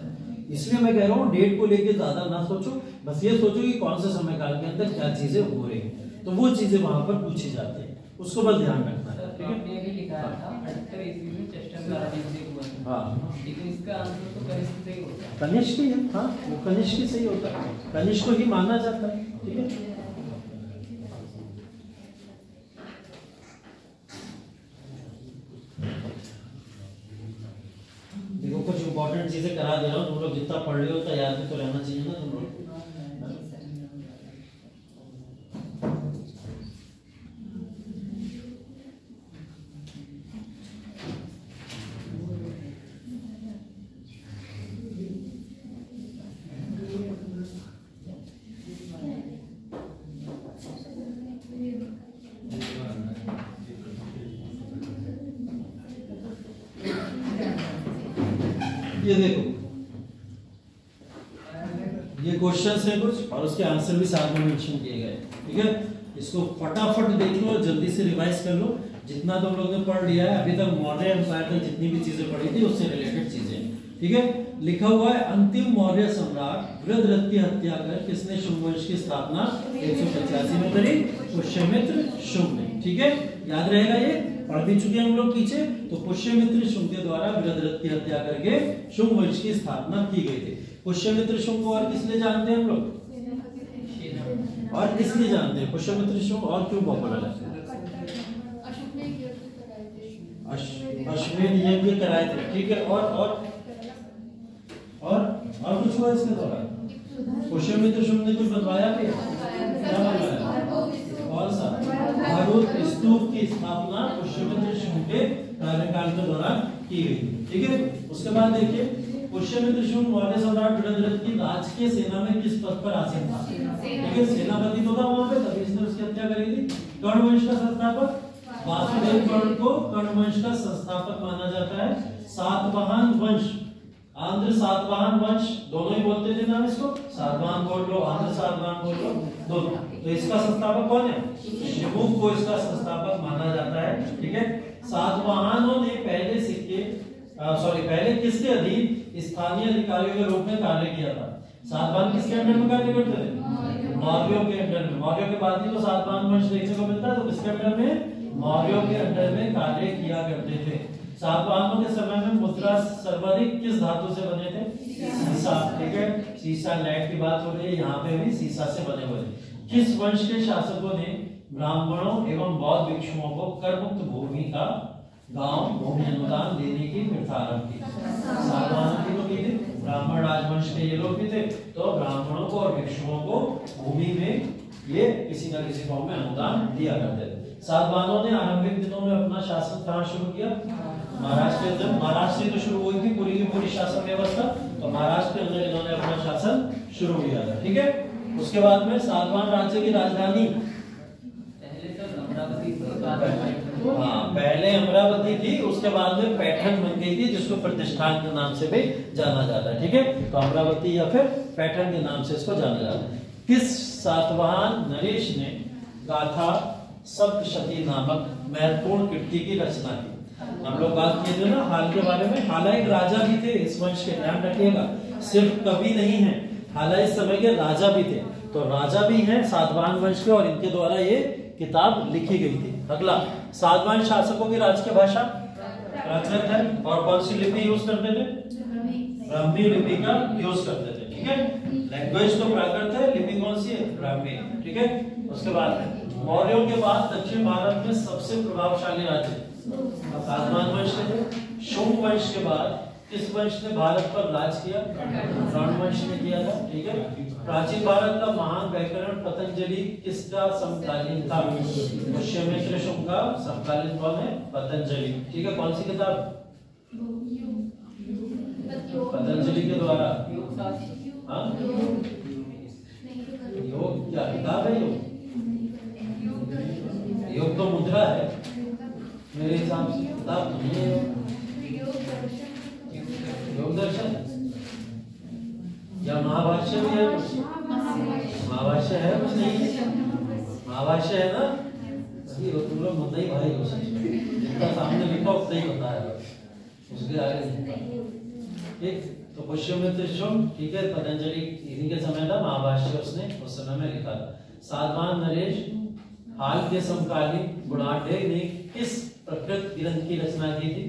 इसलिए मैं कह रहा हूँ डेट को लेके ज्यादा ना सोचो, बस ये सोचो कि कौन से समय काल के अंदर क्या चीजें हो रही है, तो वो चीजें वहां पर पूछी जाती है, उसको बस ध्यान रखना है। ठीक है, ये भी लिखा था 78 ईस्वी में चेस्टन का राज्य हुआ था। हाँ, लेकिन इसका आंसर तो कनिष्क से ही होता है। कनिष्क ही है, हाँ वो कनिष्क ही सही होता है, कनिष्क को ही माना जाता है। ठीक है, देखो कुछ इंपॉर्टेंट चीजें करा दे रहा हूँ, तुम लोग जितना पढ़ रहे हो उतना याद भी तो रहना चाहिए ना तुम लोग। ये देखो ये क्वेश्चंस हैं कुछ और उसके आंसर भी साथ में मेंशन किए गए। ठीक है, इसको फटाफट देख लो, जल्दी से रिवाइज कर लो, जितना तुम लोग ने पढ़ लिया है अभी तक मौर्य एम्पायर तक जितनी भी चीजें पढ़ी थी उससे रिलेटेड चीजें। ठीक है, लिखा हुआ है अंतिम मौर्य सम्राट वृद्धरथ की हत्या कर किसने शुंग वंश की स्थापना 185 में करी, पुष्यमित्र शुंग ने। ठीक है, याद रहेगा, ये पढ़ भी चुके हम लोग पीछे। तो पुष्यमित्र शुंग के द्वारा वृद्धरथ की हत्या करके शुंग वंश की स्थापना की गई थी। पुष्यमित्र शुंग को और किस लिए जानते हैं हम लोग, और किस लिए जानते हैं पुष्यमित्र शुंग, और क्यों पॉपुलर है? अश्वमेध यज्ञ कराए थे। ठीक है, और कुछ हुआ इसके द्वारा? पुष्यमित्र शुंग ने कुछ बनवाया भी, क्या बनवाया, कौन सा? भारूद स्तूप की स्थापना पुष्यमित्र शुंग के कार्यकाल के दौरान की गई। ठीक है, उसके बाद देखिए पुष्यमित्र शुंग मौर्य सम्राट वृद्धरथ की राजकीय सेना में किस पद पर आसीन था? ठीक है, सेनापति तो था वहां पे, तभी इसने उसकी हत्या करी थी। कर्ण वंश का संस्थापक वासुदेव कर्ण को कर्ण वंश का संस्थापक माना जाता है। सातवाहन वंश, आंध्र सातवाहन वंश, दोनों ही बोलते थे नाम इसको, सातवाहन बोल लो आंध्र सातवाहन बोल लो दोनों। तो इसका संस्थापक कौन है? शिवमुख को इसका संस्थापक माना जाता है। ठीक है, सातवाहनों ने पहले पहले किसके अधीन स्थानीय अधिकारियों के रूप में कार्य किया था? सातवाहन किसके अंडर में कार्य करते थे? मौर्यों के अंडर में। मौर्यों के बाद ही तो सातवाहन वंश देखने को मिलता है, तो किसके अंडर में? मौर्यों के अंडर में कार्य किया करते थे। सातवाहनों के समय में मुद्रा सर्वाधिक किस धातु से बने थे? सीसा। ठीक है, सीसा लेड की बात हो रही है, यहाँ पे भी सीसा से बने हुए। किस वंश के शासकों ने ब्राह्मणों एवं बौद्ध भिक्षुओं को कर मुक्त भूमि का गांव भूमि अनुदान देने की प्रथा आरंभ की? सातवाहनों की तो की थी, ब्राह्मण राजवंश के ये लोग भी थे, तो ब्राह्मणों को और भिक्षुओं को भूमि में ये किसी न किसी फॉर्म में अनुदान दिया करते थे। सातवाहनों ने आरंभिक दिनों में अपना शासन कहाँ शुरू किया? महाराष्ट्र के अंदर। महाराष्ट्र से तो शुरू हुई थी पूरी की पूरी शासन व्यवस्था, तो महाराष्ट्र के अंदर इन्होंने अपना शासन शुरू किया था। ठीक है, उसके बाद में सातवाहन राज्य की राजधानी पहले अमरावती थी, उसके बाद में पैठन बन गई थी, जिसको प्रतिष्ठान के नाम से भी जाना जाता है। ठीक है, तो अमरावती या फिर पैठन के नाम से इसको जाना जाता है। किस सातवाहन नरेश ने गाथा सप्तशती नामक महत्वपूर्ण कृति की रचना की? हम लोग बात किए थे ना हाल के बारे में। हाला एक राजा भी थे इस वंश के, ध्यान रखिएगा, सिर्फ कवि नहीं है, हाला इस समय के राजा भी थे। तो राजा भी हैं सातवाहन वंश के और इनके द्वारा ये किताब लिखी गई थी। अगला, सातवाहन शासकों की राजकीय भाषा प्राकृत है और कौन सी लिपि यूज करते थे? ब्राह्मी लिपि का यूज करते थे। ठीक है, लैंग्वेज तो प्राकृत है, लिपि कौन सी है? ब्राह्मी। ठीक है, उसके बाद मौर्यों के बाद दक्षिण भारत में सबसे प्रभावशाली राज्य सातवाहन वंश के थे। शुंग वंश के बाद किस वंश ने भारत पर राज किया? गण वंश ने किया था। ठीक है, प्राचीन भारत का महान व्याकरण पतंजलि किसका समकालीन था? पुष्यमित्र शुंग का समकालीन कौन है? पतंजलि। ठीक है, कौन सी किताब? पतंजलि के द्वारा। हाँ, योग क्या किताब है? योग तो मुद्रा है मेरे हिसाब से, किताब तो नहीं है। योग दर्शन या महाभाष्य भी है? महाभाष्य है कुछ नहीं? महाभाष्य है ना? तुम लोग मुद्दा ही भाई हो सकते, जितना सामने लिखा उतना ही होता है, उसके आगे। ठीक, तो पुष्यमित्र शुंग, ठीक है, पतंजलि इन्हीं के समय था, महाभाष्य उसने उस समय में लिखा था। सातवाहन नरेश हाल के समकालीन गुणाढ्य ने किस प्रकृत ग्रंथ की रचना की थी?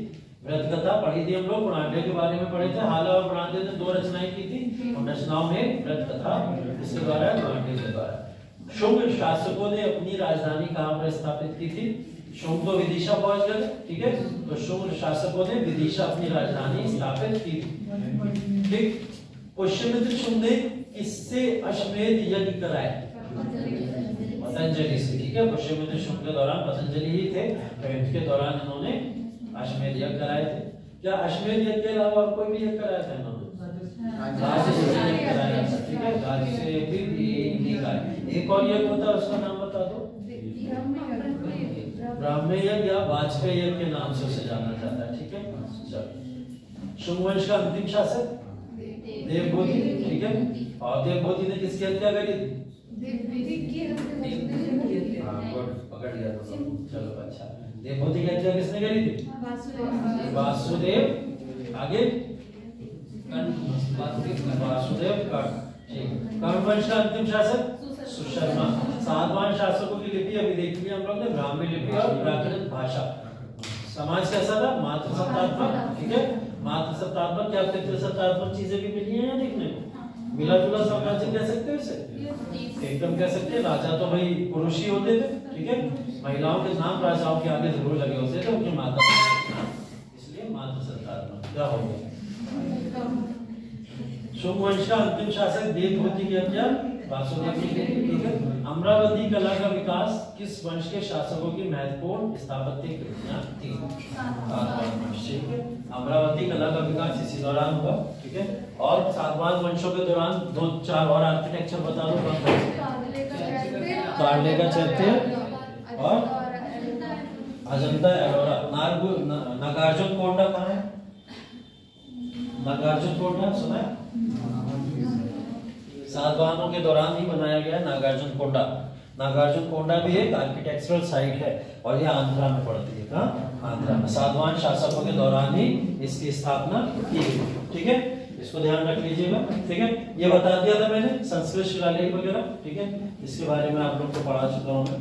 व्रत कथा पढ़ी थी हम लोग, गुणाढ्य के बारे में पढ़े थे। हाला और गुणाढ्य ने दो रचनाएं की थी, उन रचनाओं में व्रत कथा इसके द्वारा, गुणाढ्य के द्वारा। शुंग शासकों ने अपनी राजधानी कहां पर स्थापित की थी? शुंग तो विदिशा पहुंच गए। ठीक है, तो शुंग शासकों ने विदिशा अपनी राजधानी स्थापित की थी। ठीक, पुष्यमित्र शुंग ने किससे अश्वमेध यज्ञ कराए? पतंजलि से। ठीक है, पुष्यमित्र शुंग के दौरान पतंजलि ही थे, तो इनके दौरान इन्होंने अश्वमेध यज्ञ कराए थे। क्या अश्वमेध यज्ञ के अलावा और कोई भी यज्ञ कराया था इन्होंने? ठीक है, गाज से भी एक और यज्ञ होता है, उसका नाम बता दो। ब्राह्मण यज्ञ या वाजपेयी यज्ञ के नाम से उसे जाना जाता है। ठीक है, चलो। शुंग वंश का अंतिम शासक देवभूति। ठीक है, और देवभूति ने किसकी हत्या करी थी? पकड़ लिया तो चलो, अच्छा। देवभूति की हत्या किसने करी थी? वासुदेव। आगे वासुदेव कर्ण। ठीक, कर्ण वंश का अंतिम शासक सुशर्मा। सातवाहन शासकों की लिपि अभी देख ली हम लोग ने, ब्राह्मी लिपि और प्राकृत भाषा। समाज कैसा था? मातृसत्तात्मक। ठीक है, मातृसत्तात्मक या पितृसत्तात्मक चीजें भी मिली हैं देखने को, मिला जुला साम्राज्य कह सकते हो इसे, एकदम कह सकते हैं। राजा तो भाई पुरुष ही होते थे। ठीक है, महिलाओं के नाम राजाओं के आगे जरूर लगे होते थे, उनकी माता, इसलिए मातृसत्तात्मक। क्या हो गया? शुंग वंश का अंतिम शासक देवभूति की हत्या वासुदेव की। ठीक है, अमरावती कला का विकास किस वंश के शासकों की महत्वपूर्ण स्थापत्य कृतियां थी? ठीक है, अमरावती कला का विकास इसी दौरान हुआ। ठीक है, और सातवाहन वंशों के दौरान दो चार और आर्किटेक्चर बता दो। कार्ले का चैत्य और अजंता एलोरा। नागार्जुन कोंडा कहाँ है? नागार्जुन कोंडा सुना है? सातवाहनों के दौरान ही बनाया गया नागार्जुन कोंडा। नागार्जुन कोंडा भी एक आर्किटेक्चरल साइट है और ये आंध्रा में पड़ती है। कहाँ? आंध्रा में। सातवाहन शासकों के दौरान ही इसकी स्थापना की गई। ठीक है, इसको ध्यान रख लीजिएगा। ठीक है, ये बता दिया था मैंने संस्कृत शिलालेख वगैरह। ठीक है, इसके बारे में आप लोग को पढ़ा चुका हूँ मैं।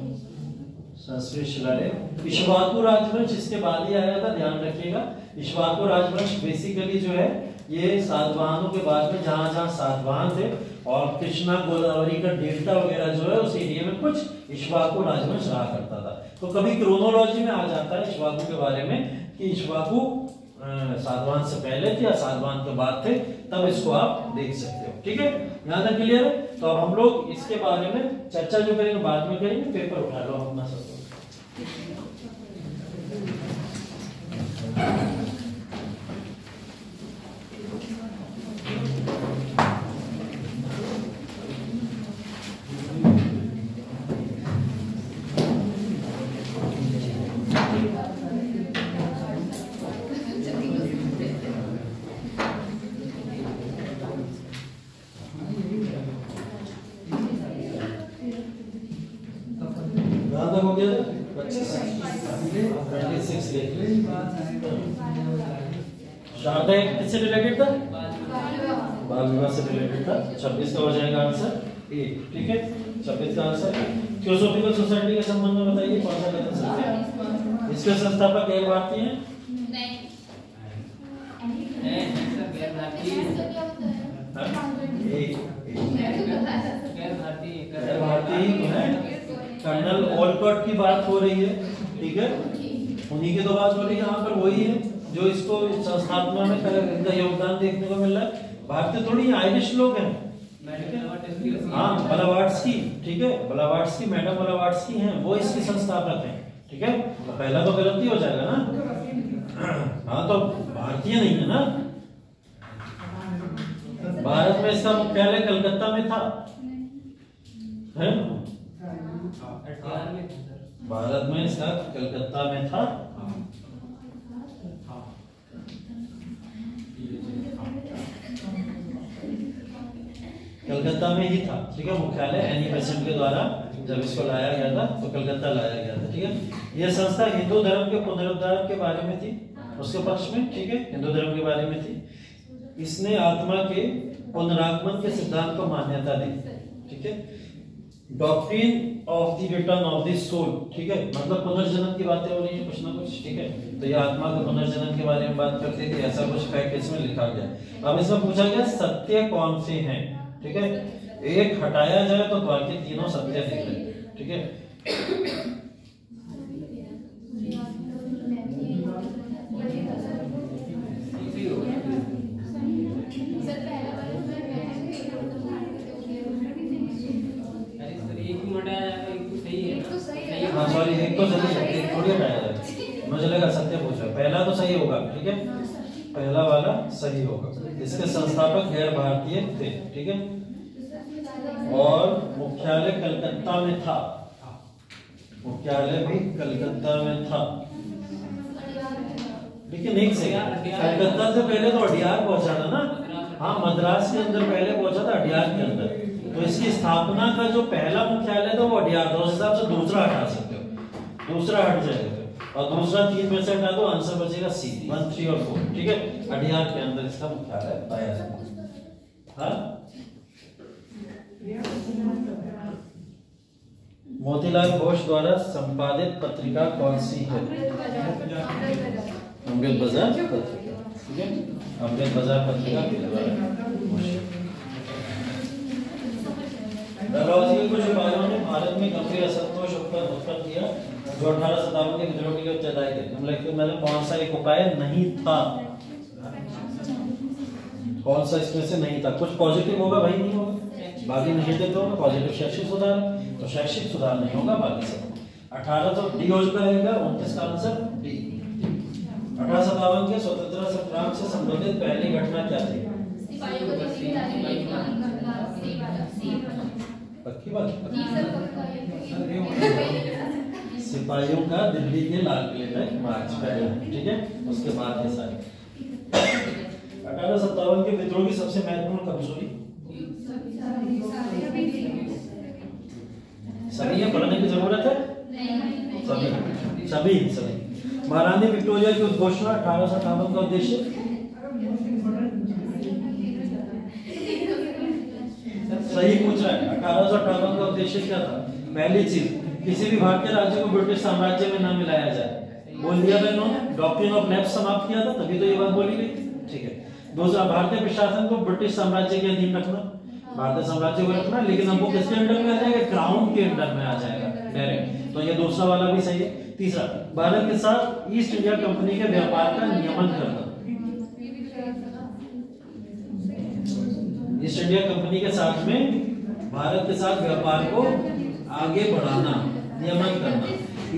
संस्कृत शिलालेख, इक्ष्वाकु राजवंश इसके बाद ही आया था, ध्यान रखिएगा। इक्ष्वाकु राजवंश बेसिकली जो है ये सातवाहनों के बाद में जहां जहां सातवाहन थे और कृष्णा गोदावरी का डेल्टा वगैरह जो है उस एरिया में कुछ इक्ष्वाकु राजवंश रहा करता था। तो कभी क्रोनोलॉजी में आ जाता है इक्ष्वाकु के बारे में कि इक्ष्वाकु सातवाहन से पहले थे या सातवाहन के बाद थे, तब इसको आप देख सकते हो। ठीक है, यहाँ तक क्लियर है? तो अब हम लोग इसके बारे में चर्चा जो करेंगे बाद में करेंगे। पेपर उठा लो अपना सब। हो गया 26 इसके शारदा एक्ट किससे रिलेटेड था? बाल विवाह से रिलेटेड था। 26 का हो जाएगा आंसर ए। ठीक है, 26 का आंसर। थियोसॉफिकल सोसाइटी के संबंध में बताइए कौन सा कथन सत्य है? इसके संस्थापक एक भारतीय हैं? गैर भारतीय तो है। कर्नल ओलकॉट की बात हो रही है, ठीक है, उन्हीं की तो बात हो रही है यहाँ पर। वही है जो इसको संस्थापना में इनका योगदान देखने को मिल रहा है। भारतीय थोड़ी आयरिश लोग हैं। हाँ, ब्लावाट्स्की, ठीक है, ब्लावाट्स्की, मैडम ब्लावाट्स्की हैं, वो इसकी संस्थापक हैं। ठीक है, तो पहला तो गलती हो जाएगा ना। हाँ, तो भारतीय नहीं है ना। भारत में इसका मुख्यालय कलकत्ता में था, है? भारत में इसका कलकत्ता में था। कलकत्ता में ही था, ठीक है, मुख्यालय एनी बेसेंट के द्वारा जब इसको लाया गया था तो कलकत्ता लाया गया था। ठीक है, यह संस्था हिंदू धर्म के पुनरुद्धार के बारे में थी, उसके पक्ष में, ठीक है, हिंदू धर्म के बारे में थी। इसने आत्मा के पुनरागमन के सिद्धांत को मान्यता दी। ठीक है, doctrine of the return of the soul, ठीक है, मतलब पुनर्जन्म की बातें हो रही है कुछ ना कुछ। ठीक है, तो ये आत्मा के पुनर्जन्म के बारे में बात करते थे, ऐसा कुछ फैक्ट इसमें लिखा गया। अब इसमें पूछा गया सत्य कौन से हैं। ठीक है, एक हटाया जाए तो बाकी तीनों सत्य दिख रहे। ठीक है, हाँ सॉरी, एक तो सही है, एक थोड़ी हटाया जाए। मुझे लगा सत्य पूछ रहा है। पहला तो सही होगा, ठीक है, पहला वाला सही होगा। इसके संस्थापक गैर भारतीय थे। ठीक है, और मुख्यालय कलकत्ता में था, मुख्यालय भी कलकत्ता में था। लेकिन एक सेकंड, कलकत्ता से पहले तो अडियार पहुंचा था ना। हाँ, मद्रास के अंदर पहले पहुंचा था, अडियार के अंदर। तो इसकी स्थापना का जो पहला मुख्यालय था वो अडियार था। उस हिसाब से दूसरा हटा सकते हो, दूसरा हट जाएगा और दूसरा 3 में से हटा दो, आंसर बचेगा सी, 1, 3 और 4। ठीक है, अडियार के अंदर इसका मुख्यालय पाया जाता। हाँ, मोतीलाल घोष द्वारा संपादित पत्रिका कौन सी है? अमृत बाजार पत्रिका। ठीक है, अमृत बाजार पत्रिका के द्वारा। डलहौजी के कुछ उपायों ने भारत में गंभीर असंतोष उत्पन्न किया जो 1857 के विद्रोह के लिए उत्तरदायी थे। मतलब कौन सा एक उपाय नहीं था? कौन सा इसमें से नहीं था? कुछ पॉजिटिव होगा भाई, नहीं होगा, बाकी नेगेटिव होगा। पॉजिटिव शैक्षिक सुधार, तो शैक्षिक सुधार नहीं होगा, बाकी सब। 1800 डी हो जाएगा 29 का आंसर डी। 1857 के स्वतंत्रता संग्राम से संबंधित पहली घटना क्या थी? पक्की बात, सिपाहियों का दिल्ली के लाल किले तक मार्च पहला। ठीक है, उसके बाद ये सारे 1857 के विद्रोह की सबसे महत्वपूर्ण कमजोरी सभी है, पढ़ने की जरूरत है, सभी सभी सभी। महारानी विक्टोरिया की उद्घोषणा 1858 का उद्देश्य सही पूछ रहा है। 1858 का उद्देश्य क्या था? पहली चीज, किसी भी भारतीय राज्य को ब्रिटिश साम्राज्य में न मिलाया जाए। बोल दिया था इन्होंने, डॉक्ट्रिन ऑफ लेफ्ट समाप्त किया था, तभी तो ये बात बोली गई। ठीक है, दूसरा, भारतीय प्रशासन को ब्रिटिश साम्राज्य के अधीन रखना, भारतीय साम्राज्य को रखना, लेकिन अब वो किसके अंडर में आ जाएगा? क्राउन के अंडर में आ जाएगा डायरेक्ट। तो ये दूसरा वाला भी सही है। तीसरा, भारत के साथ ईस्ट इंडिया कंपनी के व्यापार का नियमन करना, ईस्ट इंडिया कंपनी के साथ में भारत के साथ व्यापार को आगे बढ़ाना, नियमन करना।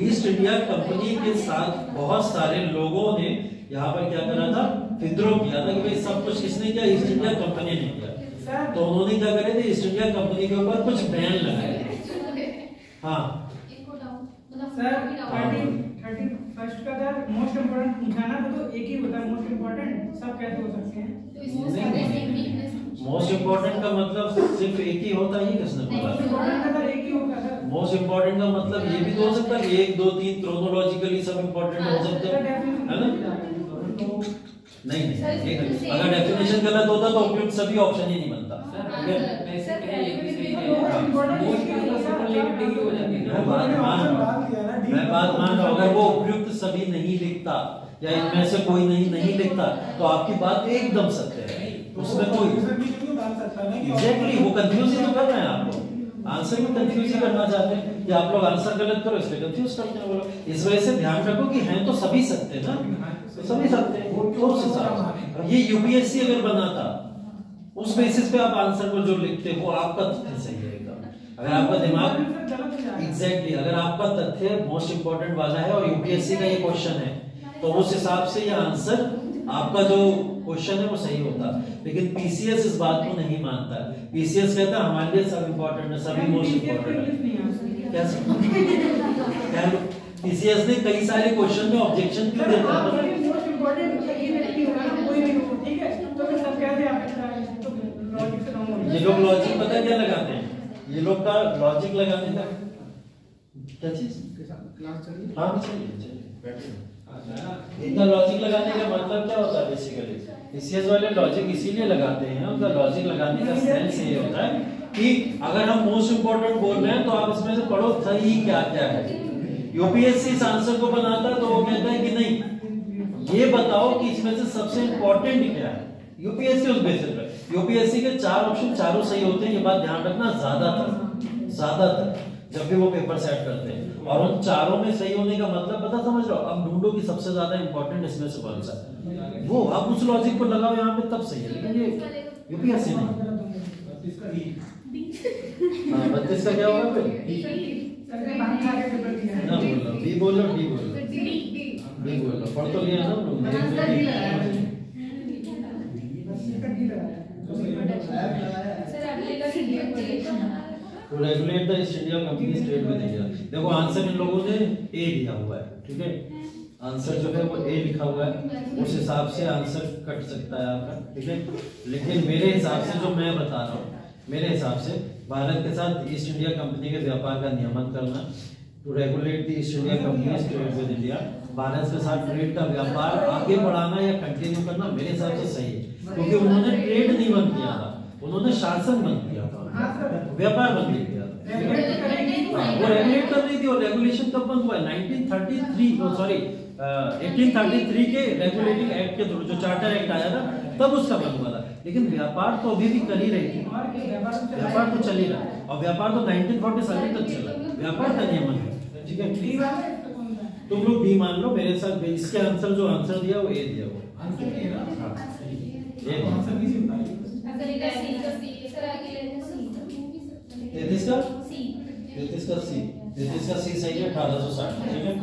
ईस्ट इंडिया कंपनी के साथ बहुत सारे लोगों ने यहाँ पर क्या करा था? विद्रोह किया था कि भाई सब कुछ किसने किया? ईस्ट इंडिया कंपनी ने किया। तो उन्होंने क्या करे थे? ईस्ट इंडिया कंपनी के ऊपर कुछ बैन लगाए। हाँ सर, 31st का था मोस्ट इम्पोर्टेंट पूछा ना, तो एक ही होता है मोस्ट इम्पोर्टेंट, सब कैसे हो सकते हैं? मोस्ट इम्पोर्टेंट का मतलब सिर्फ एक ही होता है, किसने बोला? मोस्ट इम्पोर्टेंट का एक ही होगा सर। मोस्ट इम्पोर्टेंट का मतलब ये भी तो हो सकता है 1 2 3 क्रोनोलॉजिकली सब इम्पोर्टेंट हो सकते हैं, है ना? नहीं नहीं, अगर डेफिनेशन गलत होता तो उपयुक्त सभी ऑप्शन ही नहीं बनता। ठीक है, वैसे क्या ये भी सही है। मैं बात मान रहा हूँ, अगर वो उपयुक्त सभी नहीं लिखता या इनमें से कोई नहीं लिखता तो आपकी बात एकदम सत्य है, उसमें कोई एग्जैक्टली वो कंफ्यूज ही तो कर रहे हैं आपको, आंसर में कंफ्यूज ही करना चाहते हैं कि आप लोग आंसर गलत करो इसलिए कंफ्यूज करते हैं वो लोग। इस वजह से ध्यान रखो कि हैं तो सभी सत्य ना, तो सभी सत्य हैं तो उस हिसाब से। ये यूपीएससी अगर बनाता उस बेसिस पे आप आंसर को जो लिखते वो आपका तथ्य सही रहेगा। अगर आपका दिमाग एग्जैक्टली अगर आपका तथ्य मोस्ट इंपोर्टेंट वाला है और यूपीएससी का ये क्वेश्चन है तो उस हिसाब से ये आंसर आपका जो क्वेश्चन है वो सही होता। लेकिन पीसीएस इस बात को नहीं मानता। पीसीएस कहता है हमारे लिए सब इंपॉर्टेंट है, सभी मोस्ट इंपॉर्टेंट है। क्या पीसीएस ने कई सारे क्वेश्चन में ऑब्जेक्शन क्यों देता है? मोस्ट इंपोर्टेंट ये नहीं होगा कोई नहीं हो, ठीक है, तो फिर सब क्या दे आप तो लॉजिक से काम होगा। ये लोग लॉजिक पता क्या लगाते हैं, ये लोग का लॉजिक लगाने का क्या चीज क्लास चलिए। हाँ चलिए बैठिए। इतना लॉजिक लगाने का मतलब क्या होता है बेसिकली, पीसीएस वाले लॉजिक इसीलिए लगाते हैं, उनका लॉजिक लगाने का सेंस ये होता है कि अगर हम मोस्ट इंपोर्टेंट बोल रहे हैं तो आप इसमें से पढ़ो सही क्या क्या है। यूपीएससी इस आंसर को बनाता है तो वो कहता है कि नहीं ये बताओ कि इसमें से सबसे इंपॉर्टेंट क्या है। यूपीएससी उस बेसिस पर यूपीएससी के 4 ऑप्शन चारों सही होते हैं, ये बात ध्यान रखना। ज्यादातर जब भी वो पेपर सेट करते हैं और उन चारों में सही होने का मतलब पता समझ रहे हो। अब ढूंढो कि सबसे ज्यादा इंपॉर्टेंट इसमें से कौन सा है, वो आप उस लॉजिक को लगाओ यहाँ पे तब सही है। लेकिन ये यूपीएससी नहीं। हाँ 32 का क्या होगा फिर? ना बोलो बी बोलो डी बोलो बी बोलो, पढ़ तो लिया ना तो regulate the East India company state with India. देखो आंसर इन लोगों ने ए दिया हुआ है, ठीक है, आंसर जो है वो ए लिखा हुआ है, उस हिसाब से आंसर कट सकता है आपका, ठीक है। लेकिन मेरे हिसाब से जो मैं बता रहा हूँ, मेरे हिसाब से भारत के साथ ईस्ट इंडिया कंपनी के व्यापार का नियमन करना, to regulate the East India Company trade with India, Bharat के साथ ट्रेड का व्यापार आगे बढ़ाना या कंटिन्यू करना मेरे हिसाब से सही है। क्योंकि उन्होंने ट्रेड नहीं बंद किया था, उन्होंने शासन बंद किया था, व्यापार बंद नहीं किया था। वो रेगुलेट कर रही थी और रेगुलेशन कब बंद हुआ है? 1833 के रेगुलेटिंग एक्ट के थ्रू, जो चार्टर एक्ट आया था तब उसका बंद हुआ था। लेकिन व्यापार तो अभी भी कर ही रही थी, व्यापार तो चल ही रहा है और व्यापार तो 1947 तक चला, व्यापार का नियमन है, ठीक है। तुम लोग डी मान लो मेरे साथ, इसके आंसर जो आंसर दिया वो ए दिया, वो तैतीस का सी सही है, 1860, ठीक है।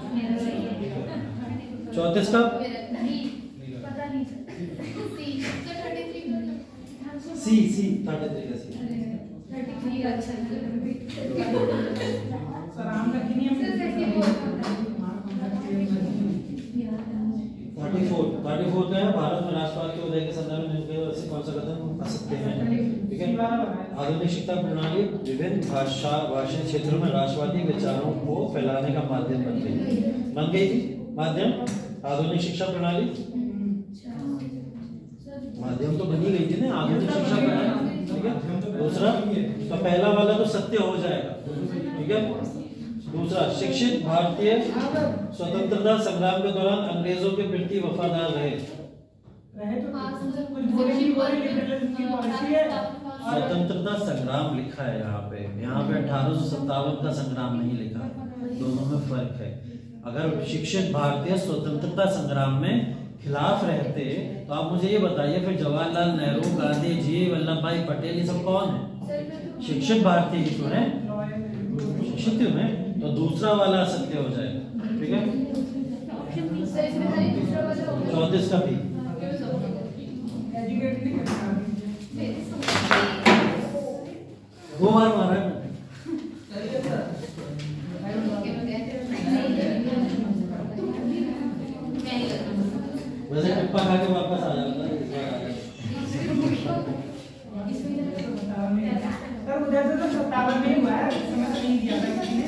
34 का सी 33 का सी। सर आम का नियम 34 का है, भारत में राष्ट्रवाद के उदय के संदर्भ में से कौन सा कथन आ सकते हैं, ठीक है। आधुनिक शिक्षा प्रणाली विभिन्न भाषा क्षेत्रों में राष्ट्रवादी विचारों को फैलाने का माध्यम बन गई थी। माध्यम आधुनिक शिक्षा प्रणाली माध्यम तो बनी गई थी ना, आधुनिक शिक्षा प्रणाली, ठीक है। दूसरा तो पहला वाला तो सत्य हो जाएगा, ठीक है। दूसरा शिक्षित भारतीय स्वतंत्रता संग्राम के दौरान अंग्रेजों के प्रति वफादार रहे। स्वतंत्रता संग्राम लिखा है यहाँ पे 1857 का संग्राम नहीं लिखा, दोनों में फर्क है। अगर शिक्षित भारतीय स्वतंत्रता संग्राम में खिलाफ रहते तो आप मुझे ये बताइए फिर जवाहरलाल नेहरू, गांधी जी, वल्लभ भाई पटेल ये सब कौन है? शिक्षित भारतीय ही तो है, शिक्षित में, तो दूसरा वाला सत्य हो जाएगा, ठीक है। 34 का भी 2 बार मारा है। वैसे टिप्पा खा के वापस आ जाता है, इस बार आ जाता है। सर उधर से तो 57 में ही हुआ है, उस समय तो नहीं दिया था किसी ने।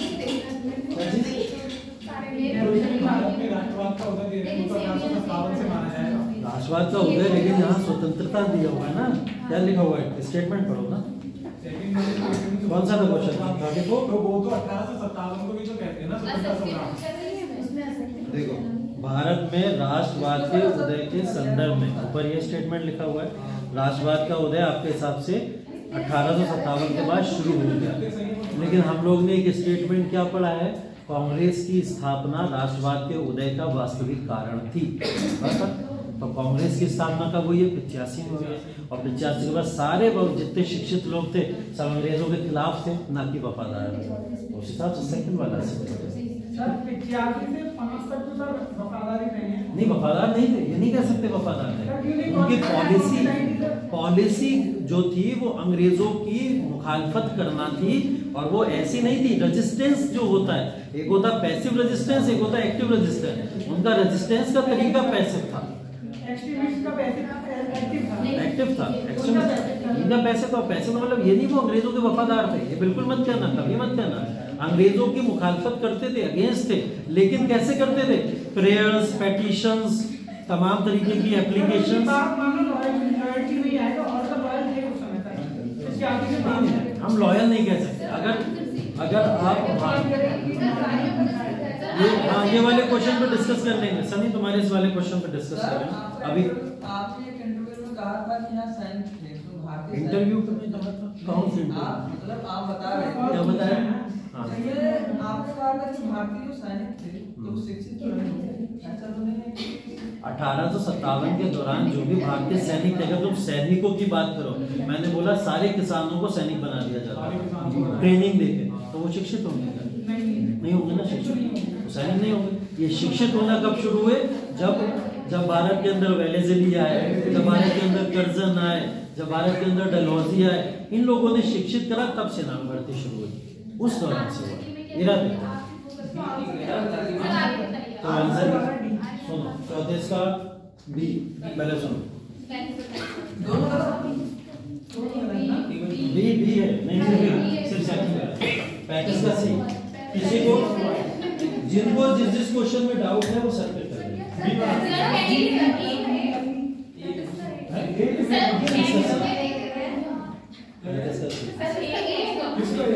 राष्ट्रवाद का उदय दे रहे हैं, 1957 से माना जाएगा। राष्ट्रवाद का उदय, लेकिन यहाँ स्वतंत्रता दिया हुआ है ना, क्या लिखा हुआ है स्टेटमेंट पढ़ो ना। कौन सा था क्वेश्चन? तो वो तो 1857 को भी तो कहते हैं ना स्वतंत्रता संग्राम। देखो, भारत में राष्ट्रवाद के उदय के संदर्भ में ऊपर ये स्टेटमेंट लिखा हुआ है, राष्ट्रवाद का उदय आपके हिसाब से 1857 के बाद शुरू हो गया। लेकिन हम लोग ने एक स्टेटमेंट क्या पढ़ा है, कांग्रेस की स्थापना राष्ट्रवाद के उदय का वास्तविक कारण थी। तो कांग्रेस की स्थापना कब हुई है? 85 में हुई है। और 85 के बाद सारे जितने शिक्षित लोग थे सब अंग्रेजों के खिलाफ थे, ना कि वफादार थे। उस हिसाब से सेकंड वाला सर 85 से 5 तक तो सर वफादार ही नहीं है। नहीं, वफादार नहीं थे, ये नहीं कह सकते वफादार थे। उनकी पॉलिसी जो थी वो अंग्रेजों की मुखालफत करना थी, और वो ऐसी नहीं थी। रेजिस्टेंस जो होता है, एक होता है पैसिव रेजिस्टेंस, एक होता है एक्टिव रेजिस्टेंस। उनका रेजिस्टेंस का तरीका पैसिव था, एक्सट्रीमिस्ट का एक्टिव था। एक्टिव था, इनका पैसे तो पैसे तो मतलब ये नहीं वो अंग्रेजों के वफादार थे, ये बिल्कुल मत कहना, कभी मत कहना। अंग्रेजों की मुखालफत करते थे, अगेंस्ट थे, लेकिन कैसे करते थे? प्रेयर्स, पेटिशंस, तमाम तरीके की एप्लीकेशंस। हम लॉयल नहीं कह सकते। अगर आप ये वाले क्वेश्चन पे डिस्कस कर लेंगे। सनी तुम्हारे इस वाले क्वेश्चन पे डिस्कस करेंगे। अभी आपने एक इंटरव्यू में कहा था कि यहाँ सैनिक थे, तो भारतीय इंटरव्यू में कहा था, कौन सी मतलब आप बता रहे थे, क्या बताया? हाँ, ये आपने कहा था कि भारतीय जो सैनिक थे तो शिक्षित तो नहीं थे, ऐसा तो नहीं है? 1857 के दौरान जो भी भारतीय सैनिक थे, अगर तुम सैनिकों की बात करो, मैंने बोला सारे किसानों को सैनिक बना दिया जाता है ट्रेनिंग देके, तो वो शिक्षित होंगे क्या? नहीं होंगे ना शिक्षित, तो सैनिक नहीं होंगे। ये शिक्षित होना कब शुरू हुए? जब भारत के अंदर वेलेज़ली आए, जब भारत के अंदर कर्जन आए, जब भारत के अंदर डलहौजी आए, इन लोगों ने शिक्षित करा, तब सेना में भर्ती शुरू हुई, उस दौरान से हुआ। इरा तो आंसर सुनो, चौथे का बी, पहले सुनो, बी है, नहीं सिर्फ सेकंड है, 35 का सी। किसी को जिनको जिस क्वेश्चन में डाउट है वो सर पे कर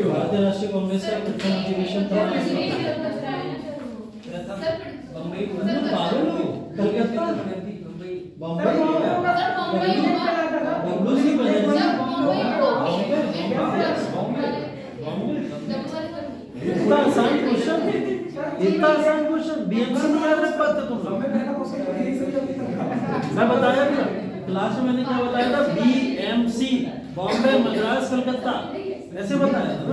भारतीय राष्ट्रीय कांग्रेस का प्रथम अधिवेशन था कलकत्ता, बम्बई, इतना आसान क्वेश्चन, इतना आसान क्वेश्चन बीएमसी नहीं याद रख पाते तुम लोग। मैं बताया था क्लास में, मैंने क्या बताया था? बीएमसी, बॉम्बे, मद्रास, कलकत्ता, ऐसे बताया था।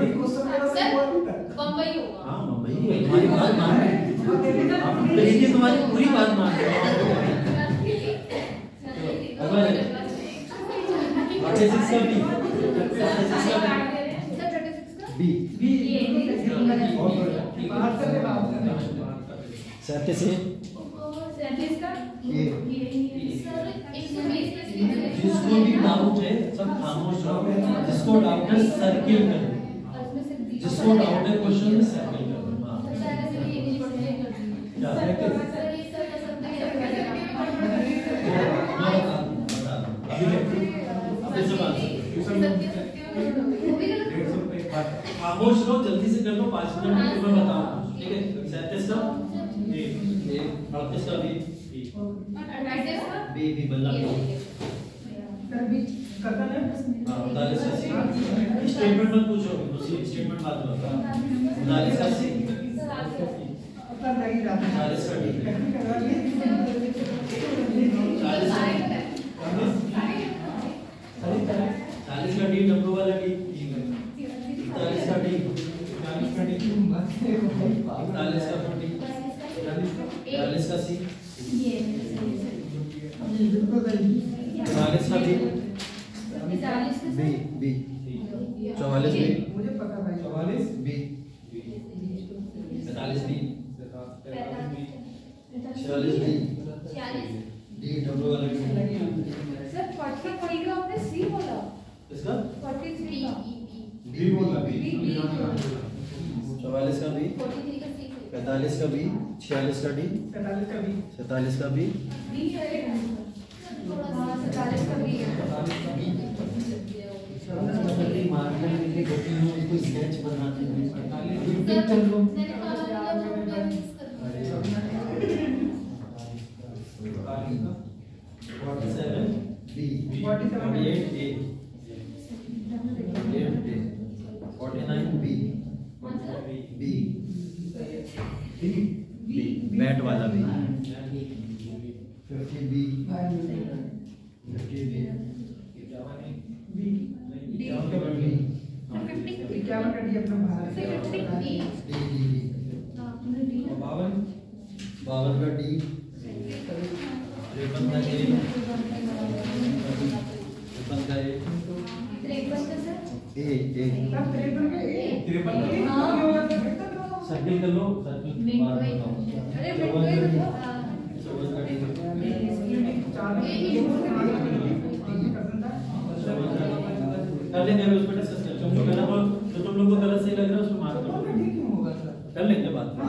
बम्बई होगा। हाँ मुंबई, तुम्हारी बात मान रही, तुम्हारी पूरी बात मान रही। बी बी जिसको भी डाउट है सब खामोश रहो, जिसको डाउट है सर्किल करो, जिसको डाउट है क्वेश्चन में सर्किल करो। खामोश रहो, जल्दी से कर लो, 5 मिनट में मैं बताऊं, ठीक है? 37 का ए, 38 का बी, बी बल्ला स्टेटमेंट मत पूछो, दूसरी स्टेटमेंट बात करो। 39 का सी, 40 का डी, 40 का डी, डब्ल्यू वाला डी, 40 का डी, 40 का डी, 40 का डी, 40 का सी, 40 का बी, बी, 44 बी, मुझे पता था 44 B, 45 B, 46 D, D W वाला डी। सर 40 पढ़ेगा आपने सी बोला। बी बोल रहा बी 44 का बी, 43 का सी 45 का बी, 46 का डी, 47 का बी 47 का बी, बी है थोड़ा सा 47 का बी है मार्कर लेके बैठे हैं, उसको स्केच बनाते हैं। सर मैंने कहा मैं मिस कर दूं 47 B, 48 A, 49 B, B, B, bat वाला B, 50 B, 50 B, B D, 51 का डी अपना बाहर है 50 बी डी, 52 का डी, 53 का ए, 53 का ए, 53 का सर ए, ए, तब 53 का ए 53 का ए हाँ। क्यों होता है सर्किल कर लो, सर्किल बार बताओ। अरे 54 का मिनट डी, 54 का डी, कर लेंगे अभी उस पर डिस्कस करते हैं। जो गलत तो तुम लोग को गलत सही लग रहा है उसको मार्क कर दो। कर लेंगे बात में।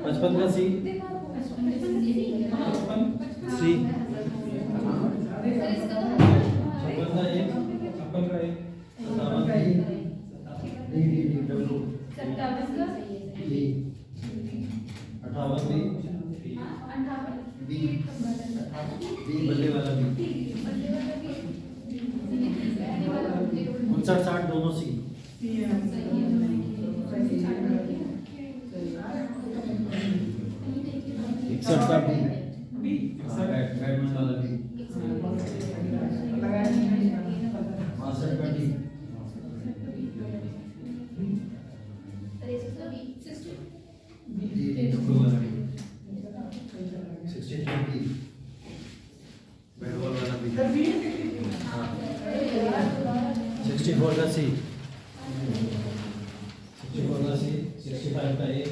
55 का सी, सी, 56 का ए, 57 का D, D, D, W, D, 58 B, B बल्ले वाला बी, 59 60 दोनों सी, 61 का बी, बी बैटमैन वाला बी, 62 का डी, डी, डी, डब्ल्यू वाला बी, 63 बी, बैट बॉल वाला बी, सर बी 64 का सी, 64 का सी, 65 का ए,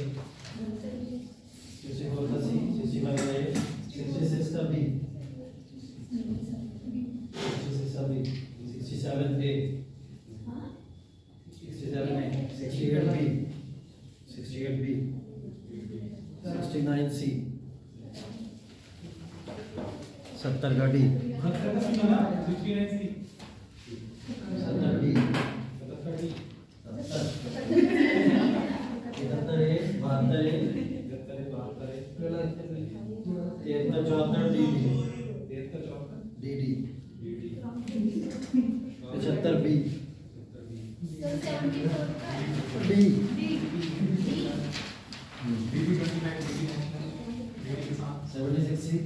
64 का सी, 65 का ए, 66 का बी, 66 का B, 67 A, 67 A, 68 B, 68 B, 69 C, 70 का D, 70 D, 73 A, 72 A, 73 74 D, D, D, 75 B, D, 76 C,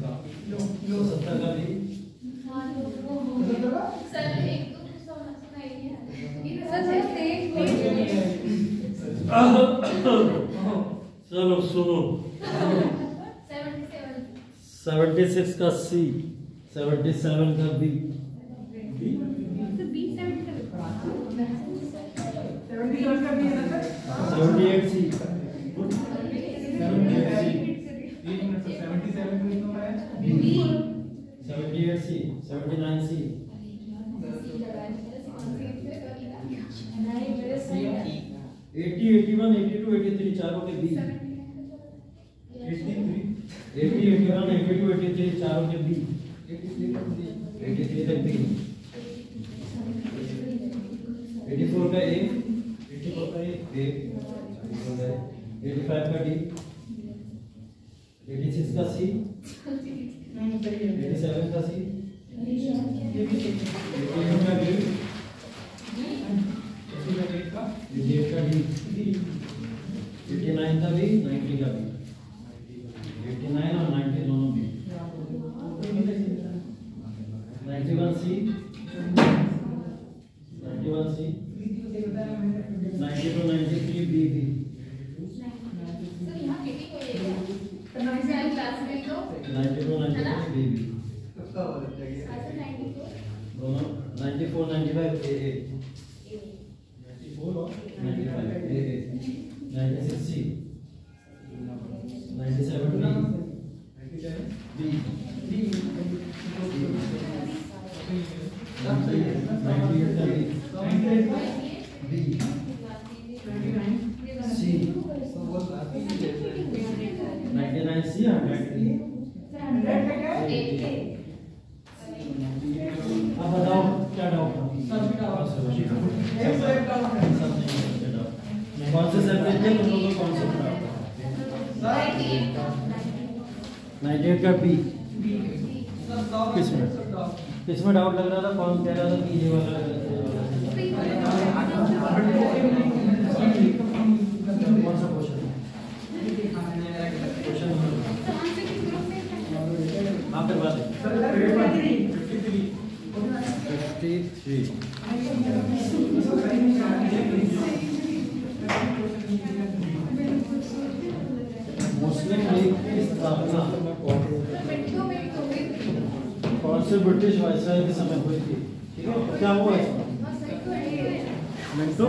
70 का बी, चलो सुनो 76 का सी, 77 का बी, 71 का बी है ना सर 78 सी, 78 सी, 79 सी, 80 81 82 83 चारों के बी, 80 81 82 83 चारों के बी, 83 तक बी, 84 का ए, 85 का डी, 86 का सी, 87 का सी, 88 का डी, 88 का डी, 89 का बी, 90 का बी, 89 और 90 दोनों बी, 91 सी, 91 सी, 92 93 बी बी, 92 93 बी बी, दोनों 94 95 ए ए, 95 ए ए, 96 सी, 97 बी, बी, 98 98 का बी, सी, 99 सी, 100 अब बताओ क्या डाउट है? कौन से सब्जेक्ट थे तुम लोगों को? कौन से डाउट? 98 का बी किसमें डाउट लग रहा था? कौन कह रहा था कि ये वाला कौन सा क्वेश्चन? आप फिर बात 53 मुस्लिम लीग की स्थापना कौन से ब्रिटिश वायसराय के समय हुई थी? ठीक है, क्या हुआ इसमें? मिनटो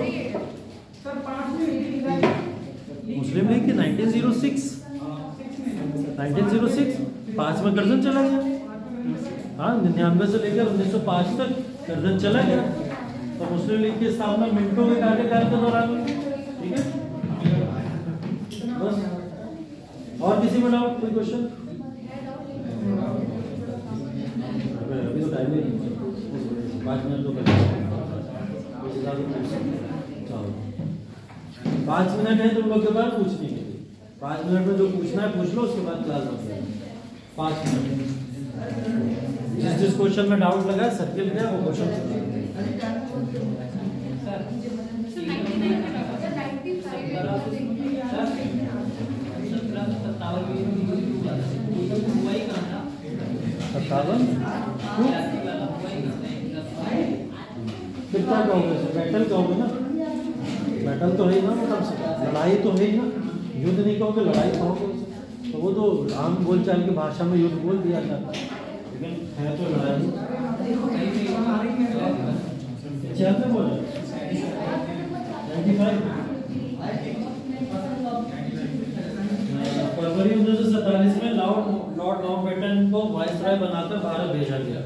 मुस्लिम लीग की 1906 5 में गर्दन चला गया। हाँ, 99 से लेकर 1905 तक गर्दन चला गया। तो मुस्लिम लीग की स्थापना मिनटों के कार्यकाल के दौरान हुई। ठीक है, बस। और किसी में डाउट? कोई क्वेश्चन? अभी तो टाइम नहीं, 5 मिनट तो चलो 5 मिनट है तुम लोग के पास पूछने के लिए। 5 मिनट में जो पूछना है पूछ लो, उसके बाद क्लास हो जाएगी। 5 मिनट जिस क्वेश्चन में डाउट लगा सर्किल गया वो क्वेश्चन कितना कहोगे? बैटल कहोगे ना? बैटल तो है ही ना, मतलब लड़ाई तो है ही ना। युद्ध नहीं कहोगे, लड़ाई कहोगे। तो वो तो आम बोलचाल की भाषा में युद्ध बोल दिया जाता है, लेकिन है तो लड़ाई। क्या बोल रहे? 95 फरवरी 1947 में लॉर्ड माउंटबेटन को वाइसराय बनाकर भारत भेजा गया।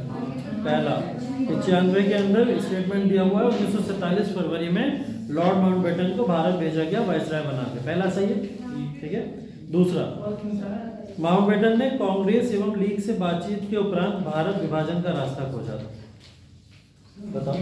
पहला 95 के अंदर स्टेटमेंट दिया हुआ है 1947 फरवरी में लॉर्ड माउंटबेटन को भारत भेजा गया वाइसराय बनाकर। पहला सही है, ठीक है। दूसरा, माउंटबेटन ने कांग्रेस एवं लीग से बातचीत के उपरांत भारत विभाजन का रास्ता खोजा था। बताओ।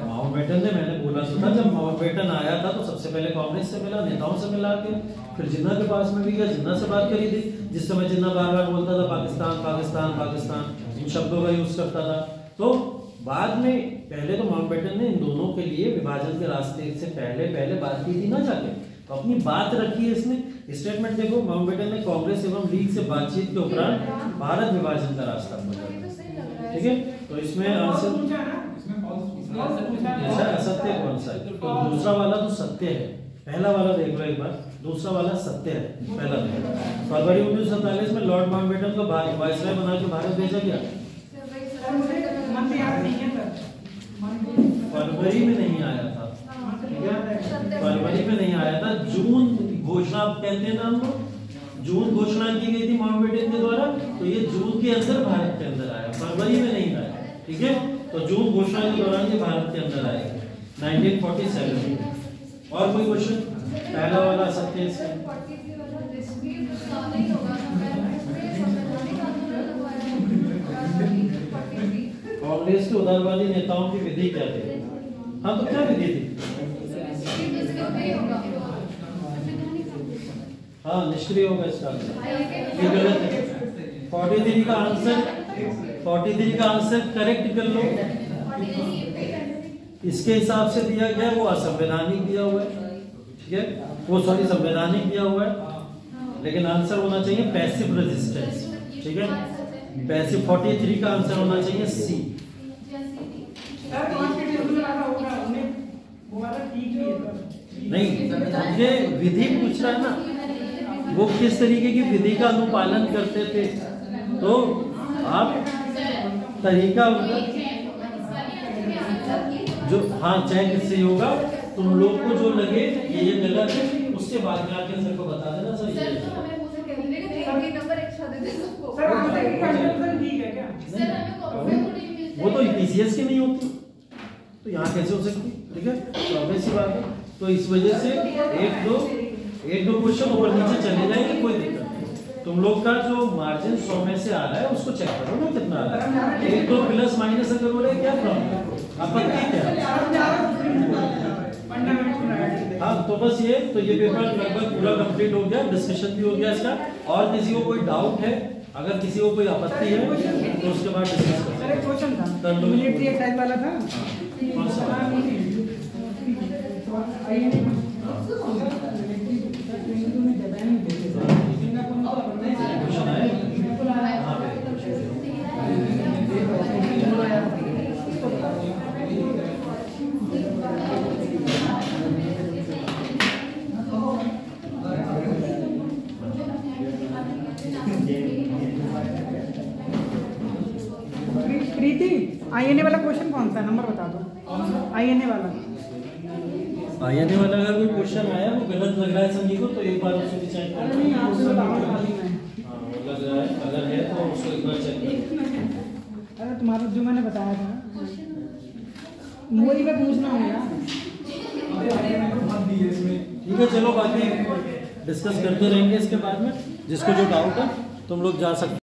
माउंटबेटन ने, मैंने बोला था जब माउंटबेटन आया था तो सबसे पहले कांग्रेस से मिला, नेताओं से मिला के, फिर जिन्ना के पास में भी गया, जिन्ना से बात करी थी। जिस समय जिन्ना बार बार बोलता था पाकिस्तान पाकिस्तान पाकिस्तान, इन शब्दों का यूज करता था। तो बाद में पहले तो माउंटबेटन ने इन दोनों के लिए विभाजन के रास्ते से पहले बात की थी ना जाके, तो अपनी बात रखी है इसमें। स्टेटमेंट देखो, माउंटबेटन ने कांग्रेस एवं लीग से बातचीत के उपरांत भारत विभाजन का रास्ता खोजा। ठीक है, तो इसमें आंसर असत्य कौन सा है? तो दूसरा वाला तो सत्य है। पहला वाला देख लो एक बार, दूसरा वाला सत्य है। पहला फरवरी 1947 में लॉर्ड माउंटबेटन को वाइसराय बना के भारत भेजा गया। फरवरी में नहीं आया था, फरवरी में नहीं आया था। जून घोषणा कहते हैं ना हम लोग, जून घोषणा की गई थी माउंटबेटन के द्वारा, तो ये जून के अंदर भारत के अंदर आया, फरवरी में नहीं आया। ठीक है, तो जून घोषणा के दौरान ये भारत के अंदर आएगा 1947। और कोई क्वेश्चन? पहला वाला सत्य है। कांग्रेस के उदारवादी नेताओं की विधि क्या थी? हाँ, तो क्या विधि थी? हाँ, निष्क्रिय होगा इसका आंसर। ये गलत है। 43 का आंसर करेक्ट कर लो। इसके हिसाब से दिया गया वो असंवैधानिक दिया हुआ है। ठीक है, वो सॉरी संवैधानिक दिया हुआ है, लेकिन आंसर होना चाहिए पैसिव रेजिस्टेंस। ठीक है, पैसिव 43 का आंसर होना चाहिए सी। नहीं, ये विधि पूछ रहा है ना, वो किस तरीके की विधि का अनुपालन करते थे, तो आप तरीका जो, हाँ, चेक किससे होगा, तुम लोग को जो लगे ये गलत है, उससे बाद में आके सर को बता देना। सर सीएस की नहीं होती तो यहाँ कैसे हो सकती, ठीक है। तो obvious सी बात है, तो इस वजह से एक दो क्वेश्चन ऊपर नीचे चले जाएंगे, कोई दिक्कत नहीं। तुम लोग का जो मार्जिन 100 में से आ रहा है उसको चेक करो ना कितना आ रहा है, एक दो प्लस माइनस अगर हो रहा है क्या प्रॉब्लम, आपत्ति क्या। हाँ तो बस ये पेपर लगभग पूरा कंप्लीट हो गया, डिस्कशन भी हो गया इसका। और किसी को कोई डाउट है, अगर किसी को कोई आपत्ति है तो उसके बाद डिस्कस करें। सर एक क्वेश्चन था, मिलिट्री एक्साइज वाला था, कौन सा क्वेश्चन है? हाँ प्रीति आईएनए वाला क्वेश्चन कौन सा, नंबर बता दो। आईएनए वाला अगर कोई क्वेश्चन आया वो गलत लग रहा है संगी को तो एक बार उसको भी चेक कर नहीं आपसे तो डाउट खाली में लग रहा है, अगर है तो उसको एक बार चेक कर। अरे तुम्हारा जो मैंने बताया था वही मैं पूछना हूँ यार। ठीक है चलो, बाकी डिस्कस करते रहेंगे इसके बाद में। जिसको जो डाउट है तुम लोग जा सकते